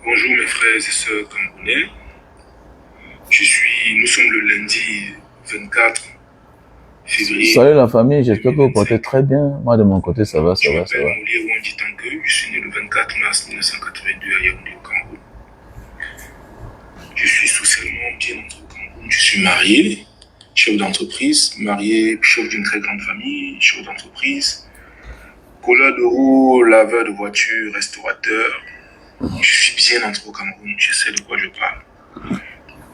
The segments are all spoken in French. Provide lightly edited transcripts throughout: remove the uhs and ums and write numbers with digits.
Bonjour mes frères et sœurs camerounais. Nous sommes le lundi 24 février. Salut la famille, j'espère que vous portez très bien. Moi de mon côté, ça va, ça va, ça va. Je m'appelle Moulier Wandi Tangue, je suis né le 24 mars 1982 à Yaoundé au Cameroun. Je suis socialement bien entré au Cameroun. Je suis marié, chef d'entreprise, marié, chef d'une très grande famille, chef d'entreprise, colleur de roue, laveur de voitures, restaurateur. Je suis bien entré au Cameroun, je sais de quoi je parle.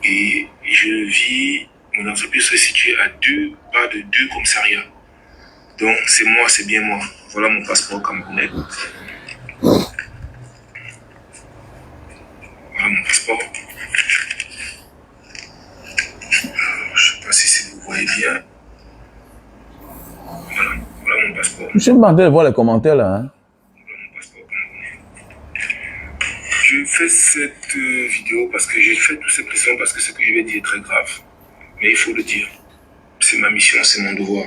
Et je vis, mon entreprise se situe à 2 pas de 2 commissariats. Donc c'est moi, c'est bien moi. Voilà mon passeport camerounais. Voilà mon passeport. Je ne sais pas si vous voyez bien. Voilà mon passeport. Je suis en train de voir les commentaires là. Hein. Je fais cette vidéo parce que j'ai fait toutes ces pressions parce que ce que je vais dire est très grave. Mais il faut le dire. C'est ma mission, c'est mon devoir.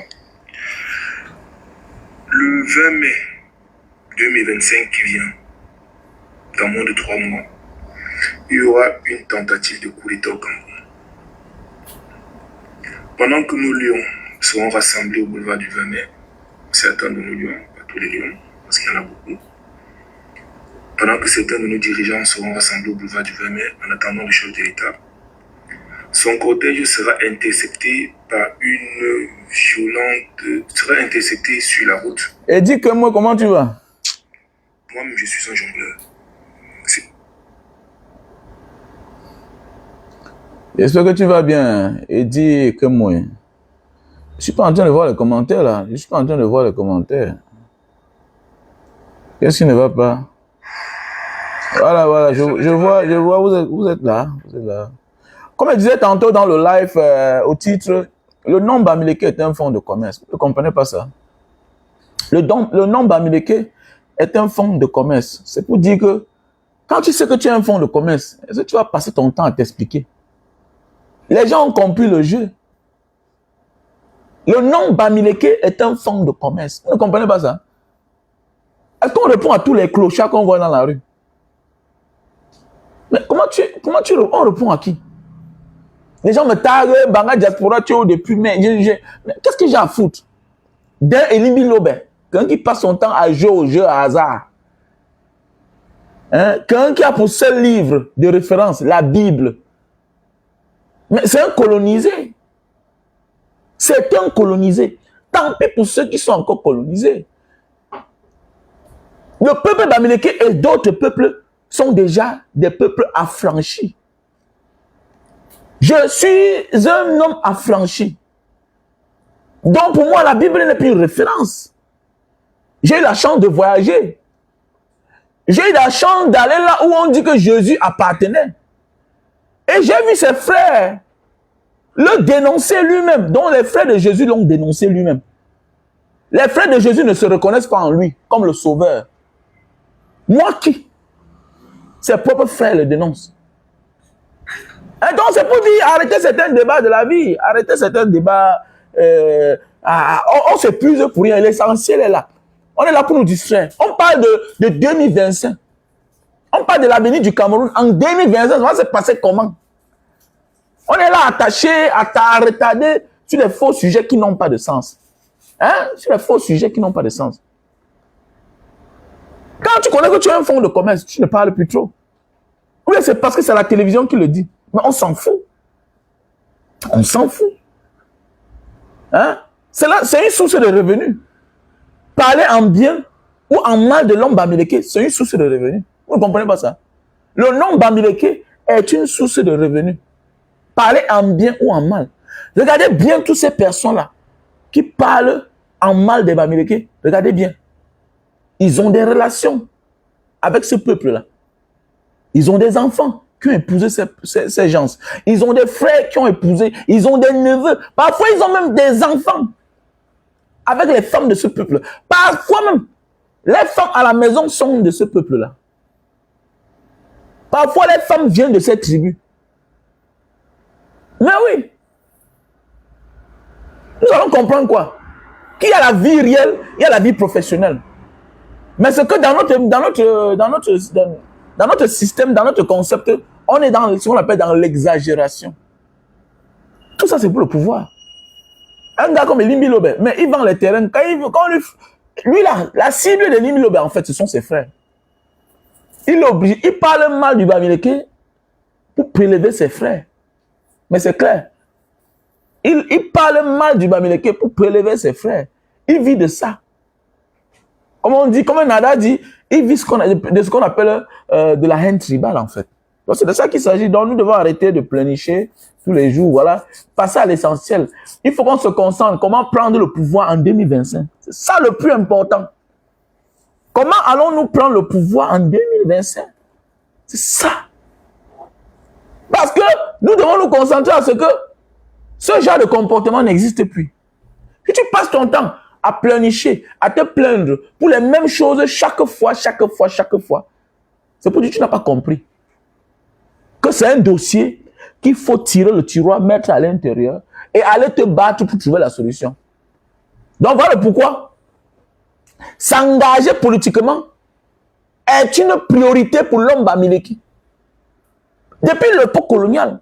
Le 20 mai 2025 qui vient, dans moins de 3 mois, il y aura une tentative de coup d'État au Cameroun. Pendant que nos lions seront rassemblés au boulevard du 20 mai, certains de nos lions, pas tous les lions, parce qu'il y en a beaucoup, pendant que certains de nos dirigeants seront rassemblés au boulevard du 20 mai en attendant le chef de l'État, son cortège sera intercepté par une sera intercepté sur la route. Et dis que moi, comment tu vas? Moi-même, je suis un jongleur. J'espère que tu vas bien. Et dis que moi. Je suis pas en train de voir les commentaires là. Je suis pas en train de voir les commentaires. Qu'est-ce qui ne va pas? Voilà, je vois, vous êtes là. Comme je disais tantôt dans le live, au titre, le nom Bamileke est un fonds de commerce. Vous ne comprenez pas ça? Le nom Bamileke est un fonds de commerce. C'est pour dire que quand tu sais que tu es un fonds de commerce, est-ce que tu vas passer ton temps à t'expliquer? Les gens ont compris le jeu. Le nom Bamileke est un fonds de commerce. Vous ne comprenez pas ça? Est-ce qu'on répond à tous les clochards qu'on voit dans la rue? Mais on répond à qui? Les gens me taguent, Banga Diaspora, tu es au depuis, mais qu'est-ce que j'ai à foutre? D'un Elimi Lobe, quelqu'un qui passe son temps à jouer au jeu à hasard. Hein? Quelqu'un qui a pour seul livre de référence la Bible. Mais c'est un colonisé. C'est un colonisé. Tant pis pour ceux qui sont encore colonisés. Le peuple Bamileke et d'autres peuples sont déjà des peuples affranchis. Je suis un homme affranchi. Donc pour moi, la Bible n'est plus une référence. J'ai eu la chance de voyager. J'ai eu la chance d'aller là où on dit que Jésus appartenait. Et j'ai vu ses frères le dénoncer lui-même. Donc les frères de Jésus l'ont dénoncé lui-même. Les frères de Jésus ne se reconnaissent pas en lui comme le sauveur. Moi qui? Ses propres frères le dénoncent. Et donc c'est pour dire, arrêtez certains débats de la vie, arrêtez certains débats, on s'épuise pour rien, l'essentiel est là. On est là pour nous distraire. On parle de 2025. On parle de l'avenir du Cameroun. En 2025, ça va se passer comment? On est là attaché à retarder sur des faux sujets qui n'ont pas de sens. Hein? Sur les faux sujets qui n'ont pas de sens. Quand tu connais que tu as un fonds de commerce, tu ne parles plus trop. Oui, c'est parce que c'est la télévision qui le dit. Mais on s'en fout. On s'en fout. Hein? C'est une source de revenus. Parler en bien ou en mal de l'homme bamileke, c'est une source de revenus. Vous ne comprenez pas ça? Le nom bamileke est une source de revenus. Parler en bien ou en mal. Regardez bien toutes ces personnes-là qui parlent en mal des bamileke. Regardez bien. Ils ont des relations avec ce peuple-là. Ils ont des enfants qui ont épousé ces gens. Ils ont des frères qui ont épousé. Ils ont des neveux. Parfois, ils ont même des enfants avec les femmes de ce peuple. Parfois même, les femmes à la maison sont de ce peuple-là. Parfois, les femmes viennent de cette tribu. Mais oui. Nous allons comprendre quoi? Qu'il y a la vie réelle, il y a la vie professionnelle. Mais c'est que dans notre système, dans notre concept, on est dans ce qu'on appelle dans l'exagération. Tout ça, c'est pour le pouvoir. Un gars comme Elimbi Lobé, mais il vend les terrains. Lui là, la cible de Elimbi Lobé, en fait, ce sont ses frères. Il parle mal du Bamileke pour prélever ses frères. Mais c'est clair. Il parle mal du Bamileke pour prélever ses frères. Il vit de ça. Comme on dit, comme Nada dit, il vit de ce qu'on appelle de la haine tribale, en fait. Donc c'est de ça qu'il s'agit. Donc nous devons arrêter de pleurnicher tous les jours, voilà. Passer à l'essentiel. Il faut qu'on se concentre. Comment prendre le pouvoir en 2025? C'est ça le plus important. Comment allons-nous prendre le pouvoir en 2025? C'est ça. Parce que nous devons nous concentrer à ce que ce genre de comportement n'existe plus. Si tu passes ton temps à pleurnicher, à te plaindre pour les mêmes choses chaque fois, c'est pour dire que tu n'as pas compris que c'est un dossier qu'il faut tirer le tiroir, mettre à l'intérieur et aller te battre pour trouver la solution. Donc voilà pourquoi s'engager politiquement est une priorité pour l'homme bamileki. Depuis l'époque coloniale,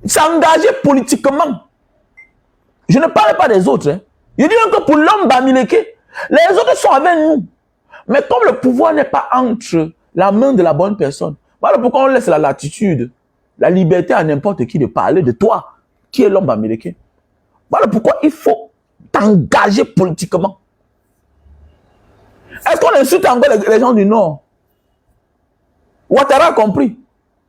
s'engager politiquement. Je ne parle pas des autres. Hein. Je dis que pour l'homme bamileke, les autres sont avec nous. Mais comme le pouvoir n'est pas entre la main de la bonne personne, voilà pourquoi on laisse la latitude, la liberté à n'importe qui de parler de toi, qui est l'homme bamileke. Voilà pourquoi il faut t'engager politiquement. Est-ce qu'on insulte encore les gens du Nord? Ouattara a compris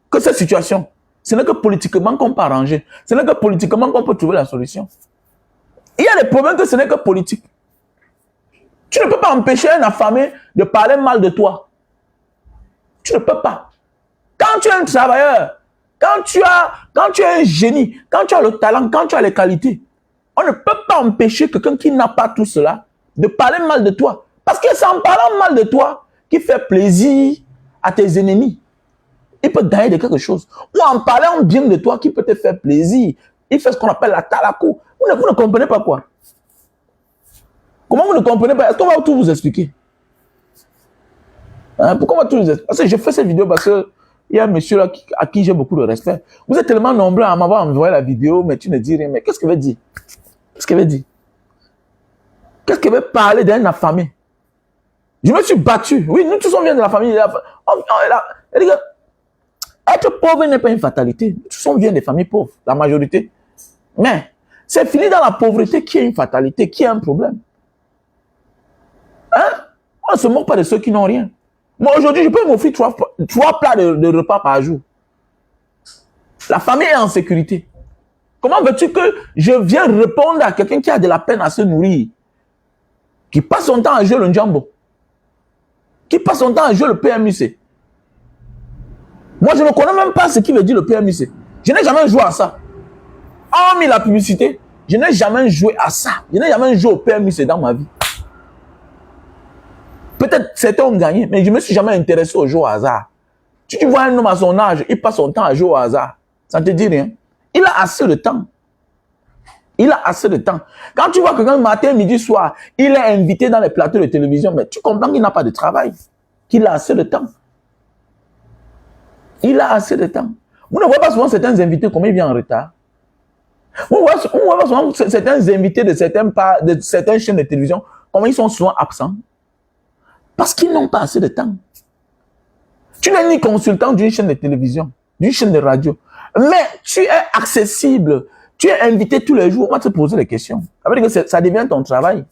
que cette situation, ce n'est que politiquement qu'on peut arranger. Ce n'est que politiquement qu'on peut trouver la solution. Il y a des problèmes que ce n'est que politique. Tu ne peux pas empêcher un affamé de parler mal de toi. Tu ne peux pas. Quand tu es un travailleur, quand tu es un génie, quand tu as le talent, quand tu as les qualités, on ne peut pas empêcher quelqu'un qui n'a pas tout cela de parler mal de toi. Parce que c'est en parlant mal de toi qui fait plaisir à tes ennemis. Il peut gagner de quelque chose. Ou en parlant bien de toi qui peut te faire plaisir. Il fait ce qu'on appelle la talakou. Vous ne comprenez pas quoi? Comment vous ne comprenez pas? Est-ce qu'on va tout vous expliquer? Hein? Pourquoi on va tout vous expliquer? Parce que je fais cette vidéo parce que il y a un monsieur là à qui j'ai beaucoup de respect. Vous êtes tellement nombreux à m'avoir envoyé la vidéo, mais tu ne dis rien. Mais qu'est-ce qu'elle veut dire? Qu'est-ce qu'elle veut dire? Qu'est-ce qu'elle veut parler d'un affamé? Je me suis battu. Oui, nous tous on vient de la famille. Elle dit que être pauvre n'est pas une fatalité. Nous tous on vient des familles pauvres, la majorité. Mais c'est fini dans la pauvreté qui est une fatalité, qui est un problème. Hein? On ne se moque pas de ceux qui n'ont rien. Moi, aujourd'hui, je peux m'offrir 3 plats de repas par jour. La famille est en sécurité. Comment veux-tu que je vienne répondre à quelqu'un qui a de la peine à se nourrir, qui passe son temps à jouer le njambo, qui passe son temps à jouer le PMUC? Moi, je ne connais même pas ce qui veut dire le PMUC. Je n'ai jamais joué à ça. Hormis la publicité, je n'ai jamais joué à ça. Je n'ai jamais joué au PMUC dans ma vie. Peut-être certains ont gagné, mais je ne me suis jamais intéressé au jeu au hasard. Si tu vois un homme à son âge, il passe son temps à jouer au hasard. Ça ne te dit rien. Il a assez de temps. Il a assez de temps. Quand tu vois quelqu'un matin, midi, soir, il est invité dans les plateaux de télévision, mais tu comprends qu'il n'a pas de travail. Qu'il a assez de temps. Il a assez de temps. Vous ne voyez pas souvent certains invités comment ils viennent en retard. On voit souvent certains invités de certaines chaînes de télévision, comment ils sont souvent absents. Parce qu'ils n'ont pas assez de temps. Tu n'es ni consultant d'une chaîne de télévision, d'une chaîne de radio, mais tu es accessible. Tu es invité tous les jours. On va te poser des questions. Ça veut dire que ça devient ton travail.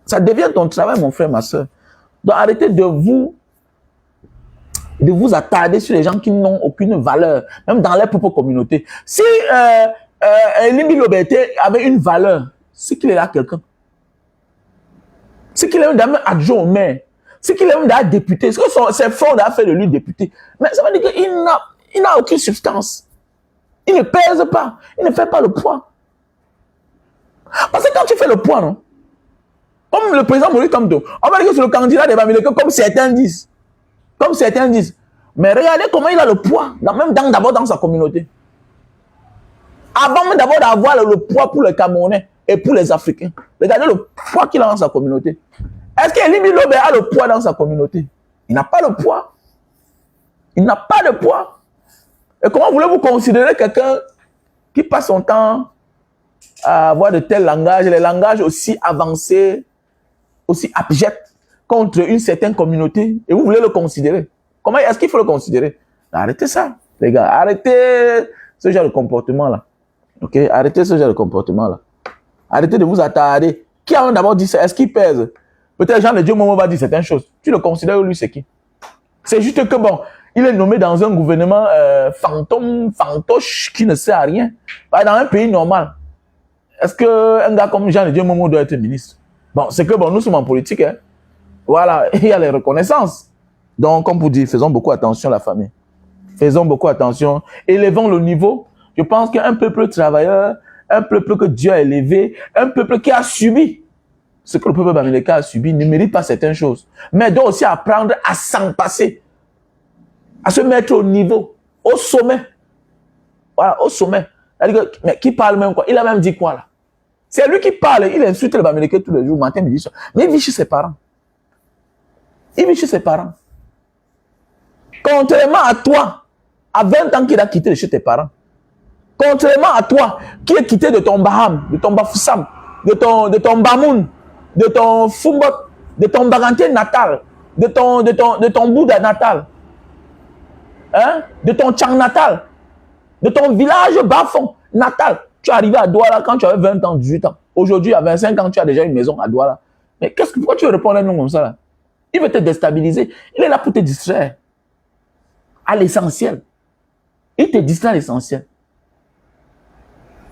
Ça devient ton travail, mon frère, ma soeur. Donc arrêtez de vous attarder sur les gens qui n'ont aucune valeur, même dans leur propre communauté. Si Elimbi Lobete avait une valeur, c'est qu'il est là quelqu'un. C'est qu'il est un adjoint au maire. C'est qu'il est un député. Est-ce que c'est fort d'avoir fait de lui député? Mais ça veut dire qu'il n'a aucune substance. Il ne pèse pas. Il ne fait pas le poids. Parce que quand tu fais le poids, non? Comme le président Maurice Kamto, on va dire que c'est le candidat des Bamileke, comme certains disent. Comme certains disent. Mais regardez comment il a le poids, d'abord dans sa communauté. Avant même d'abord d'avoir le poids pour les Camerounais et pour les Africains. Regardez le poids qu'il a dans sa communauté. Est-ce qu'Elimbi Lobe a le poids dans sa communauté? Il n'a pas le poids. Il n'a pas de poids. Et comment voulez-vous considérer quelqu'un qui passe son temps à avoir de tels langages, les langages aussi avancés, aussi abjects contre une certaine communauté, et vous voulez le considérer? Comment est-ce qu'il faut le considérer? Arrêtez ça, les gars. Arrêtez ce genre de comportement-là. Ok? Arrêtez ce genre de comportement-là. Arrêtez de vous attarder. Qui a d'abord dit ça? Est-ce qu'il pèse? Peut-être Jean de Dieu Momo va dire certaines choses. Tu le considères, lui, c'est qui? C'est juste que bon, il est nommé dans un gouvernement fantoche qui ne sert à rien. Dans un pays normal. Est-ce qu'un gars comme Jean de Dieu Momo doit être ministre? Bon, c'est que bon, nous sommes en politique. Hein? Voilà, il y a les reconnaissances. Donc, comme vous dites, faisons beaucoup attention à la famille. Faisons beaucoup attention. Élevons le niveau. Je pense qu'un peuple travailleur, un peuple que Dieu a élevé, un peuple qui a subi ce que le peuple bamileke a subi, ne mérite pas certaines choses. Mais doit aussi apprendre à s'en passer, à se mettre au niveau, au sommet. Voilà, au sommet. Mais qui parle même quoi? Il a même dit quoi là? C'est lui qui parle, il insulte le bamileke tous les jours, matin, midi, soir. Mais il vit chez ses parents. Il vit chez ses parents. Contrairement à toi, à 20 ans qu'il a quitté de chez tes parents. Contrairement à toi, qui est quitté de ton Baham, de ton Bafoussam, de ton Bamoun, de ton Fumbot, de ton Baganté natal, de ton Bouddha natal, hein? De ton Tchang natal, de ton village Bafon natal. Tu es arrivé à Douala quand tu avais 20 ans, 18 ans. Aujourd'hui, à 25 ans, tu as déjà une maison à Douala. Mais pourquoi tu réponds à un nom comme ça là? Il veut te déstabiliser. Il est là pour te distraire. À l'essentiel. Il te distrait à l'essentiel.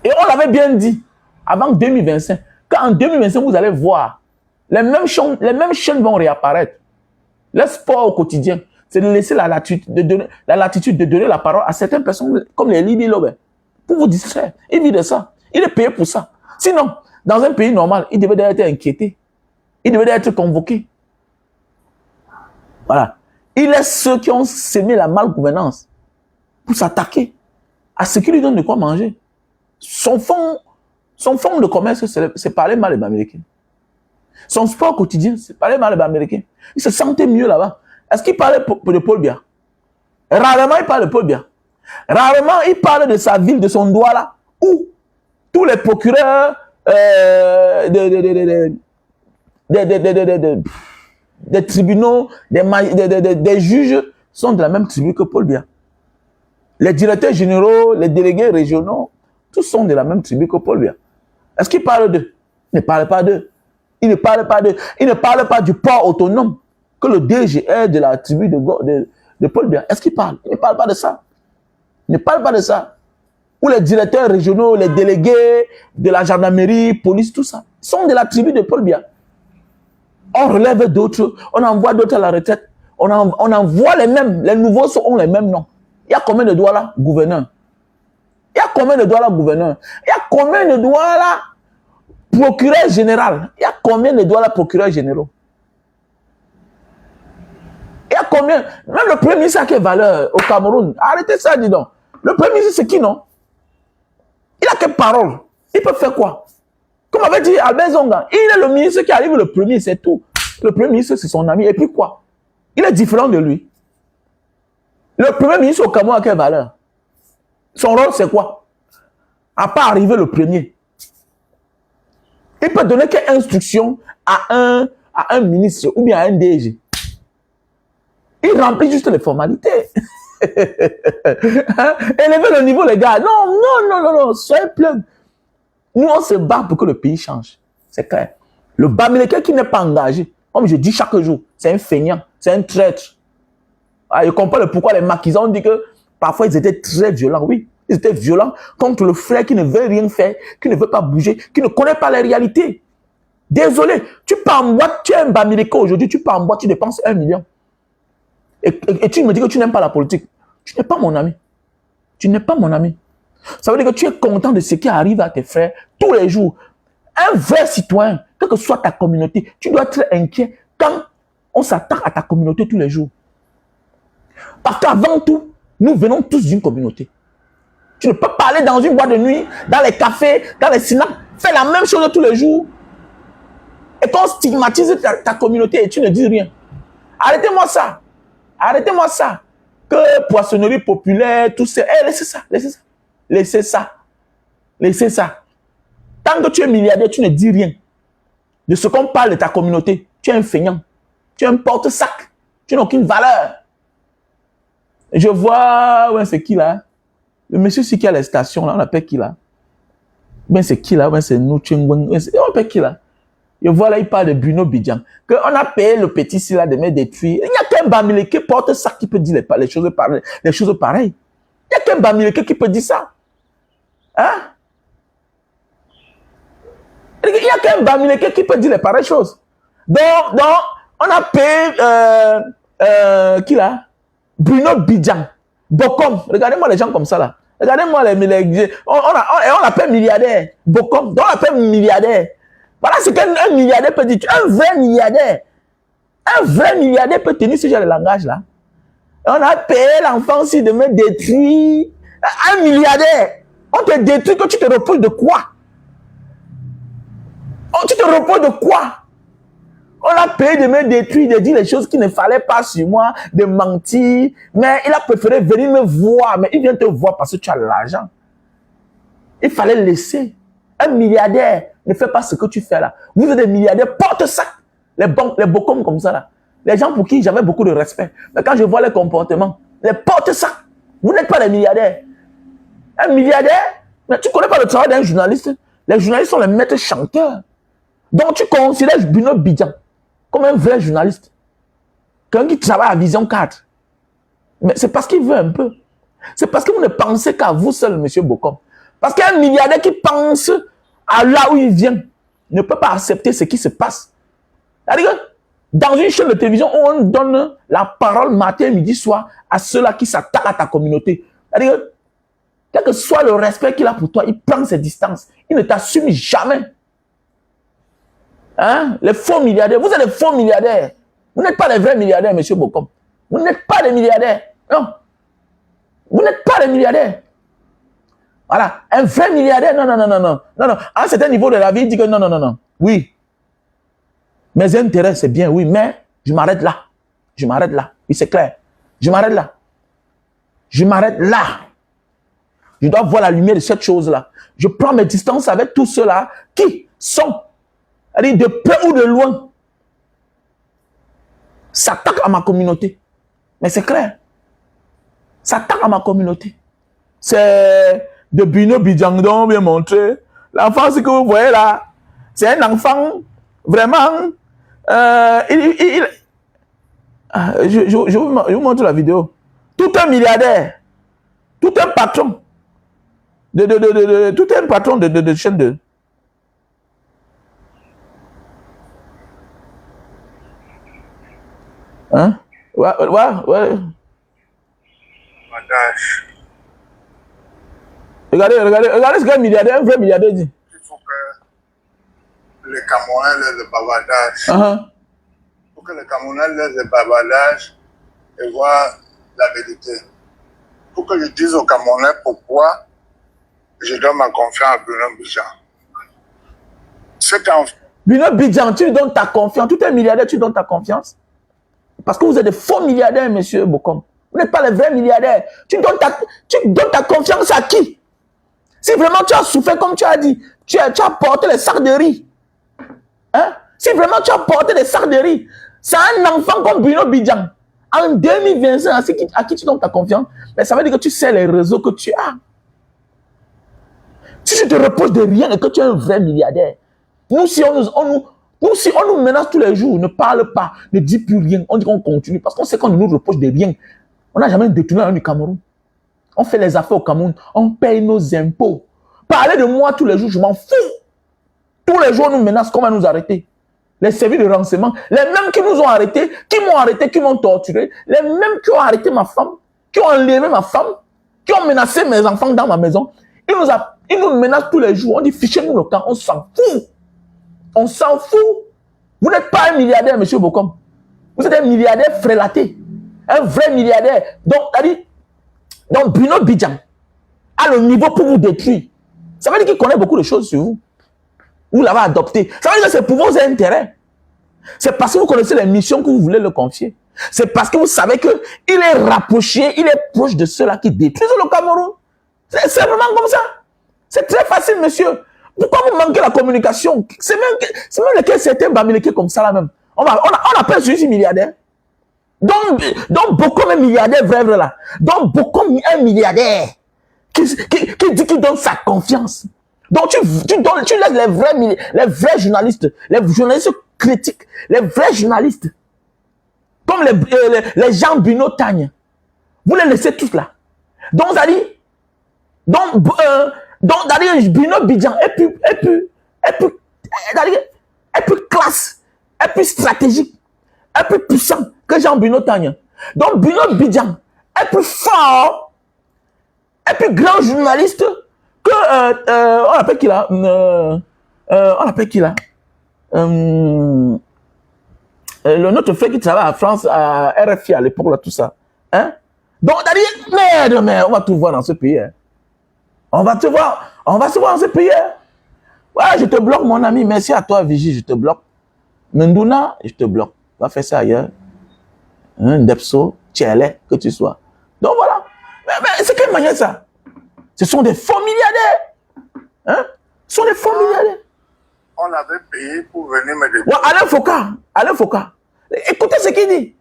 Et on l'avait bien dit, avant 2025, qu'en 2025, vous allez voir, les mêmes chaînes vont réapparaître. Le sport au quotidien, c'est de laisser la latitude de donner la parole à certaines personnes comme les Libye Lobe, pour vous distraire. Il vit de ça. Il est payé pour ça. Sinon, dans un pays normal, il devait être inquiété. Il devait être convoqué. Voilà. Il est ceux qui ont sémé la malgouvernance pour s'attaquer à ce qui lui donne de quoi manger. Son fond de commerce, c'est parler mal les Américains. Son sport quotidien, c'est parler mal les Américains. Il se sentait mieux là-bas. Est-ce qu'il parlait de Paul Biya? Rarement il parle de Paul Biya. Rarement il parle de sa ville, de son Douala, où tous les procureurs des tribunaux, des juges sont de la même tribu que Paul Biya. Les directeurs généraux, les délégués régionaux, tous sont de la même tribu que Paul Biya. Est-ce qu'il parle d'eux? Il ne parle pas d'eux. Il ne parle pas d'eux. Il ne parle pas du port autonome que le DG est de la tribu de Paul Biya. Est-ce qu'il parle? Il ne parle pas de ça. Il ne parle pas de ça. Ou les directeurs régionaux, les délégués de la gendarmerie, police, tout ça, sont de la tribu de Paul Biya. On relève d'autres, on envoie d'autres à la retraite. On envoie les mêmes. Les nouveaux ont les mêmes noms. Il y a combien de Douala gouverneurs? Il y a combien de Douala gouverneurs? Il y a combien de Douala procureur général? Il y a combien de Douala procureurs généraux? Il y a combien? Même le premier ministre a quelle valeur au Cameroun? Arrêtez ça, dis donc. Le premier ministre, c'est qui, non? Il a quelle parole? Il peut faire quoi? Comme avait dit Albert Zonga, il est le ministre qui arrive le premier, c'est tout. Le premier ministre, c'est son ami. Et puis quoi? Il est différent de lui. Le premier ministre au Cameroun a quelle valeur? Son rôle, c'est quoi? À part arriver le premier. Il peut donner quelle instruction à un ministre ou bien à un DG? Il remplit juste les formalités. Élevez le niveau, les gars. Non, soyez pleins. Nous, on se bat pour que le pays change. C'est clair. Le Bamileke qui n'est pas engagé, comme je dis chaque jour, c'est un feignant, c'est un traître. Ah, je comprends pourquoi les maquisans ont dit que parfois ils étaient très violents. Oui, ils étaient violents contre le frère qui ne veut rien faire, qui ne veut pas bouger, qui ne connaît pas les réalités. Désolé, tu pars en boîte, tu es un Bamileke aujourd'hui, tu pars en boîte, tu dépenses 1 million. Et tu me dis que tu n'aimes pas la politique. Tu n'es pas mon ami. Tu n'es pas mon ami. Ça veut dire que tu es content de ce qui arrive à tes frères tous les jours. Un vrai citoyen, quelle que soit ta communauté, tu dois être inquiet quand on s'attaque à ta communauté tous les jours. Parce qu'avant tout, nous venons tous d'une communauté. Tu ne peux pas aller dans une boîte de nuit, dans les cafés, dans les cinémas, faire la même chose tous les jours. Et qu'on stigmatise ta communauté et tu ne dis rien. Arrêtez-moi ça. Arrêtez-moi ça. Que poissonnerie populaire, tout ça. Laissez ça, laissez ça. Laissez ça. Laissez ça. Tant que tu es milliardaire, tu ne dis rien de ce qu'on parle de ta communauté. Tu es un feignant. Tu es un porte-sac. Tu n'as aucune valeur. Je vois, ouais, c'est qui là? Le monsieur qui a la station là, on appelle qui là? Ben c'est qui là? Ben c'est nous, on appelle qui là? Je vois là, il parle de Bruno Bidjan. Qu'on a payé le petit ici là de me détruire. Il n'y a qu'un Bamileke porte ça qui peut dire les choses pareilles. Il n'y a qu'un Bamileke qui peut dire ça. Hein? Il n'y a qu'un Bamileke qui peut dire les pareilles choses. Donc, on a payé, qui là? Bruno Bidjan. Bokom. Regardez-moi les gens comme ça là. Regardez-moi on appelle milliardaire. Bokom. Donc on appelle milliardaire. Voilà ce qu'un milliardaire peut dire. Un vrai milliardaire. Un vrai milliardaire peut tenir ce genre de langage là. On a payé l'enfant aussi de me détruire. Un milliardaire. On te détruit que tu te reposes de quoi? Tu te reposes de quoi? On a payé de me détruire, de dire les choses qu'il ne fallait pas sur moi, de mentir. Mais il a préféré venir me voir. Mais il vient te voir parce que tu as l'argent. Il fallait laisser. Un milliardaire ne fait pas ce que tu fais là. Vous êtes des milliardaires, porte-sac. Les bocoms comme ça là. Les gens pour qui j'avais beaucoup de respect. Mais quand je vois les comportements, les porte-sac. Vous n'êtes pas des milliardaires. Un milliardaire, mais tu ne connais pas le travail d'un journaliste. Les journalistes sont les maîtres chanteurs. Donc tu considères Bruno Bidjan comme un vrai journaliste. Quelqu'un qui travaille à Vision 4. Mais c'est parce qu'il veut un peu. C'est parce que vous ne pensez qu'à vous seul, monsieur Bokom. Parce qu'un milliardaire qui pense à là où il vient ne peut pas accepter ce qui se passe. C'est-à-dire que dans une chaîne de télévision où on donne la parole matin, midi, soir à ceux-là qui s'attaquent à ta communauté. C'est-à-dire que quel que soit le respect qu'il a pour toi, il prend ses distances. Il ne t'assume jamais. Hein? Les faux milliardaires. Vous êtes des faux milliardaires. Vous n'êtes pas des vrais milliardaires, monsieur Bokom. Vous n'êtes pas des milliardaires. Non. Vous n'êtes pas des milliardaires. Voilà. Un vrai milliardaire, non. À un certain niveau de la vie, il dit que non. Oui. Mes intérêts, c'est bien, oui, mais je m'arrête là. Je m'arrête là. Oui, c'est clair. Je m'arrête là. Je m'arrête là. Je dois voir la lumière de cette chose-là. Je prends mes distances avec tous ceux-là qui sont, de près ou de loin, s'attaquent à ma communauté. Mais c'est clair. S'attaquent à ma communauté. C'est de Bruno Bidjan bien montré. L'enfant, ce que vous voyez là, c'est un enfant vraiment. Je vous montre la vidéo. Tout un milliardaire, tout un patron, tout un patron de chaîne de. Hein? Ouais. Regardez ce qu'un milliardaire, un vrai milliardaire dit. Il faut que les Camerounais laissent le bavardage. Il faut que les Camerounais laissent le bavardage et voient la vérité. Il faut que je dise aux Camerounais pourquoi je donne ma confiance à Bruno Bidjan. Bruno Bidjan, tu lui donnes ta confiance. Tout un milliardaire, tu donnes ta confiance. Parce que vous êtes des faux milliardaires, monsieur Bokom. Vous n'êtes pas les vrais milliardaires. Tu donnes ta confiance à qui? Si vraiment tu as souffert, comme tu as dit, tu as porté les sacs de riz. Hein? Si vraiment tu as porté des sacs de riz, c'est un enfant comme Bruno Bidjan. En 2025, à qui tu donnes ta confiance, mais ça veut dire que tu sais les réseaux que tu as. Si tu te reposes de rien et que tu es un vrai milliardaire, nous, si on nous menace tous les jours, ne parle pas, ne dis plus rien, on dit qu'on continue, parce qu'on sait qu'on ne nous repose de rien. On n'a jamais détourné un du Cameroun. On fait les affaires au Cameroun, on paye nos impôts. Parler de moi tous les jours, je m'en fous. Tous les jours, on nous menace, qu'on va nous arrêter. Les services de renseignement, les mêmes qui nous ont arrêtés, qui m'ont arrêté, qui m'ont torturé, les mêmes qui ont arrêté ma femme, qui ont enlevé ma femme, qui ont menacé mes enfants dans ma maison, ils nous menacent tous les jours. On dit fichez-nous le camp, on s'en fout. On s'en fout. Vous n'êtes pas un milliardaire, monsieur Bokom. Vous êtes un milliardaire frélaté. Un vrai milliardaire. Donc Bruno Bidjan a le niveau pour vous détruire. Ça veut dire qu'il connaît beaucoup de choses sur vous. Vous l'avez adopté. Ça veut dire que c'est pour vos intérêts. C'est parce que vous connaissez les missions que vous voulez le confier. C'est parce que vous savez qu'il est rapproché, il est proche de ceux-là qui détruisent le Cameroun. C'est vraiment comme ça. C'est très facile, monsieur. Pourquoi vous manquez la communication? C'est même lequel certains bamilekés comme ça là même. On appelle celui-ci milliardaire. Donc beaucoup de milliardaires vrais là. Donc beaucoup un milliardaire qui dit qu'il donne sa confiance. Donc tu laisses les vrais journalistes critiques, les vrais journalistes, comme les gens Bruno Tagne. Vous les laissez tous là. Donc ça dit, Bruno Bidjan est plus classe, est plus stratégique, est plus puissant que Jean Bruno Tagne. Donc Bruno Bidjan est plus fort, est plus grand journaliste que on appelle qui là, notre frère qui travaille à France, à RFI à l'époque là, tout ça. Hein? Donc merde, on va tout voir dans ce pays. Hein? On va se voir dans ce pays. Hein? Ouais, je te bloque, mon ami. Merci à toi, Vigie, je te bloque. Ndouna, je te bloque. On va faire ça ailleurs. Un Depso, Tchèlè, que tu sois. Donc voilà. Mais c'est quelle manière ça? Ce sont des faux milliardaires. Hein? Ce sont des faux milliardaires. On avait payé pour venir me détruire. Ouais, Alain Foka. Écoutez ce qu'il dit.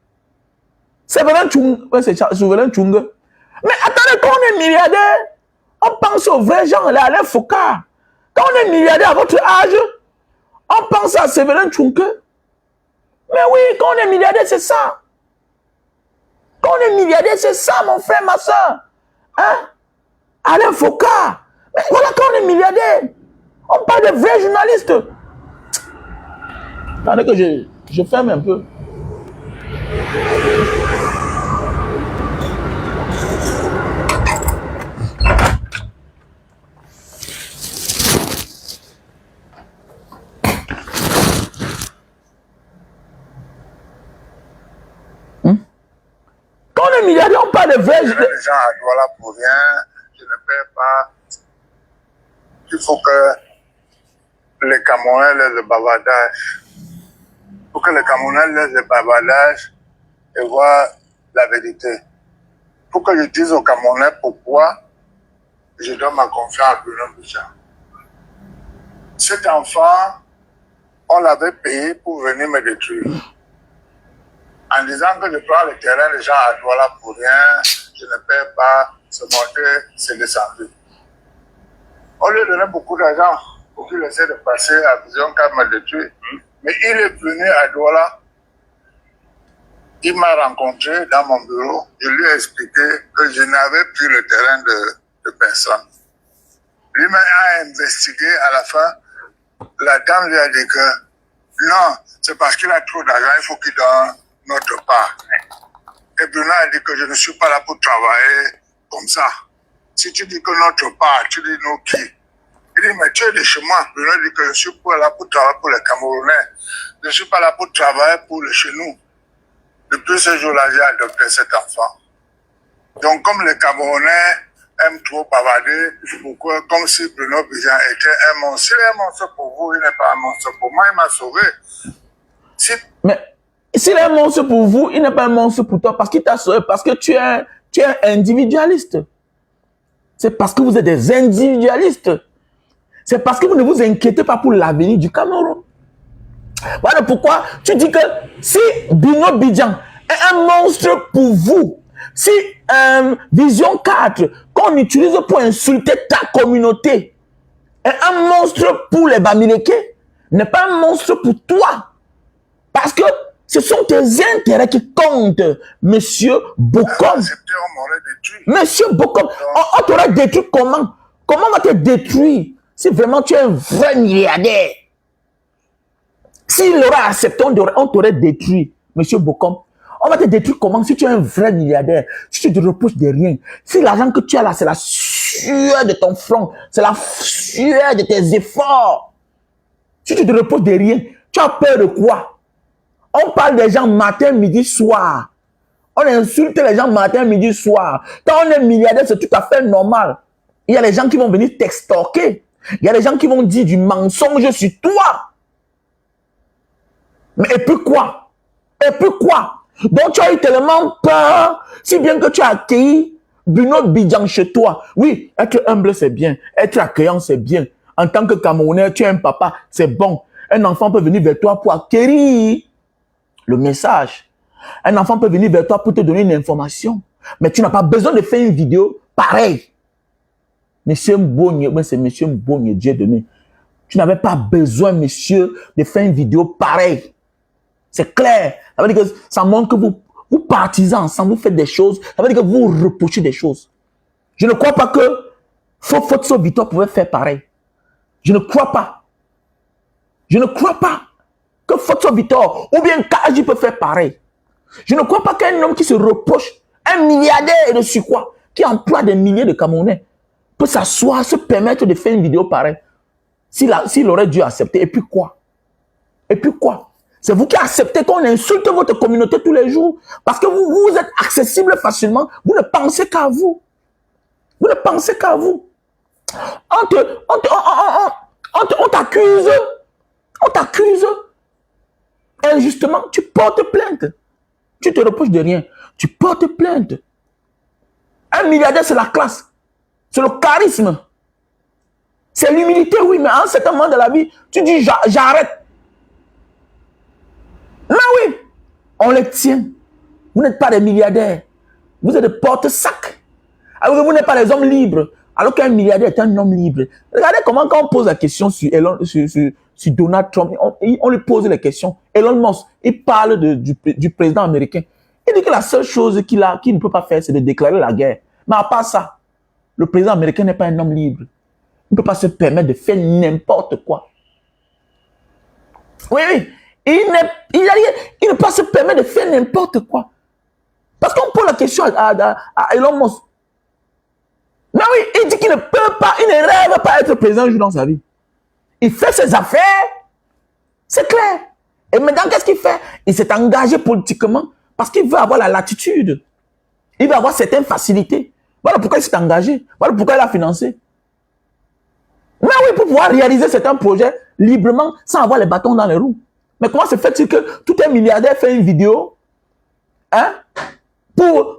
C'est Souverain Tchung. Mais attendez, quand on est milliardaire, on pense aux vrais gens, là, Alain Foka. Quand on est milliardaire à votre âge, on pense à Séverin Tchunke. Mais oui, quand on est milliardaire, c'est ça. Quand on est milliardaire, c'est ça, mon frère, ma soeur. Hein? Alain Foka. Mais voilà, quand on est milliardaire, on parle de vrais journalistes. Attendez que je ferme un peu. Quand on est milliardaire, on parle de vrais... Les gens à Douala pour rien, je ne paie pas. Il faut que les Camerounais laissent le bavardage. Il faut que les Camerounais laissent le bavardage et voient la vérité. Il faut que je dise aux Camerounais pourquoi je donne ma confiance à Bruno Bidjan. Cet enfant, on l'avait payé pour venir me détruire. En disant que je prends le terrain des gens à Douala pour rien, je ne paie pas, se monter, c'est descendu. On lui donnait beaucoup d'argent pour qu'il essaie de passer à Vision qu'à me détruire. Mais il est venu à Douala, il m'a rencontré dans mon bureau, je lui ai expliqué que je n'avais plus le terrain de personne. Lui m'a investigué à la fin, la dame lui a dit que non, c'est parce qu'il a trop d'argent, il faut qu'il donne notre part. Et Bruno a dit que je ne suis pas là pour travailler comme ça. Si tu dis que notre part, tu dis nous qui? Il dit, mais tu es de chez moi. Bruno dit que je ne suis pas là pour travailler pour les Camerounais. Je ne suis pas là pour travailler pour les chez nous. Depuis ce jour-là, j'ai adopté cet enfant. Donc, comme les Camerounais aiment trop bavarder, pourquoi, comme si Bruno Bidjan était un monstre. Il est un monstre pour vous, il n'est pas un monstre pour moi, il m'a sauvé. Mais s'il est un monstre pour vous, il n'est pas un monstre pour toi parce qu'il t'a sauvé, parce que tu es un individualiste. C'est parce que vous êtes des individualistes. C'est parce que vous ne vous inquiétez pas pour l'avenir du Cameroun. Voilà pourquoi tu dis que si Bino Bidjan est un monstre pour vous, si Vision 4 qu'on utilise pour insulter ta communauté est un monstre pour les Bamileke, n'est pas un monstre pour toi. Parce que ce sont tes intérêts qui comptent, monsieur Bokom. Monsieur Bokom, on t'aurait détruit comment? Comment on va te détruire si vraiment tu es un vrai milliardaire? S'il aurait accepté, on t'aurait détruit, monsieur Bokom. On va te détruire comment si tu es un vrai milliardaire? Si tu te repousses de rien. Si l'argent que tu as là, c'est la sueur de ton front, c'est la sueur de tes efforts. Si tu te reposes de rien, tu as peur de quoi? On parle des gens matin, midi, soir. On insulte les gens matin, midi, soir. Quand on est milliardaire, c'est tout à fait normal. Il y a les gens qui vont venir t'extorquer. Il y a les gens qui vont dire du mensonge sur toi. Mais et puis quoi? Et puis quoi? Donc tu as eu tellement peur, si bien que tu as accueilli Bruno Bidjan chez toi. Oui, être humble c'est bien, être accueillant c'est bien. En tant que Camerounais, tu es un papa, c'est bon. Un enfant peut venir vers toi pour acquérir le message. Un enfant peut venir vers toi pour te donner une information. Mais tu n'as pas besoin de faire une vidéo pareille. Monsieur Mbonye, c'est Monsieur Mbonye, Dieu donné. Tu n'avais pas besoin, monsieur, de faire une vidéo pareille. C'est clair. Ça veut dire que ça montre que vous partisez ensemble, vous faites des choses. Ça veut dire que vous reprochez des choses. Je ne crois pas que Fotso Victor pouvait faire pareil. Je ne crois pas. Je ne crois pas que Fotso Victor ou bien Kaji peut faire pareil. Je ne crois pas qu'un homme qui se reproche, un milliardaire et de surcroît, qui emploie des milliers de Camerounais, peut s'asseoir, se permettre de faire une vidéo pareille. S'il aurait dû accepter. Et puis quoi? Et puis quoi? C'est vous qui acceptez qu'on insulte votre communauté tous les jours. Parce que vous êtes accessible facilement. Vous ne pensez qu'à vous. Vous ne pensez qu'à vous. On t'accuse. On t'accuse. Injustement, tu portes plainte. Tu te reproches de rien. Tu portes plainte. Un milliardaire, c'est la classe. C'est le charisme. C'est l'humilité, oui, mais à un certain moment de la vie, tu dis j'arrête. Mais oui, on les tient. Vous n'êtes pas des milliardaires. Vous êtes des porte-sacs. Alors vous n'êtes pas des hommes libres. Alors qu'un milliardaire est un homme libre. Regardez comment quand on pose la question sur Donald Trump, on lui pose les questions. Elon Musk, il parle du président américain. Il dit que la seule chose qu'il ne peut pas faire, c'est de déclarer la guerre. Mais à part ça, le président américain n'est pas un homme libre. Il ne peut pas se permettre de faire n'importe quoi. Oui, oui. Il ne peut pas se permettre de faire n'importe quoi. Parce qu'on pose la question à Elon Musk. Mais oui, il dit qu'il ne peut pas, il ne rêve pas être président un jour dans sa vie. Il fait ses affaires. C'est clair. Et maintenant, qu'est-ce qu'il fait? Il s'est engagé politiquement parce qu'il veut avoir la latitude. Il veut avoir certaines facilités. Voilà pourquoi il s'est engagé. Voilà pourquoi il a financé. Mais oui, pour pouvoir réaliser certains projets librement sans avoir les bâtons dans les roues. Mais comment se fait-il que tout un milliardaire fait une vidéo pour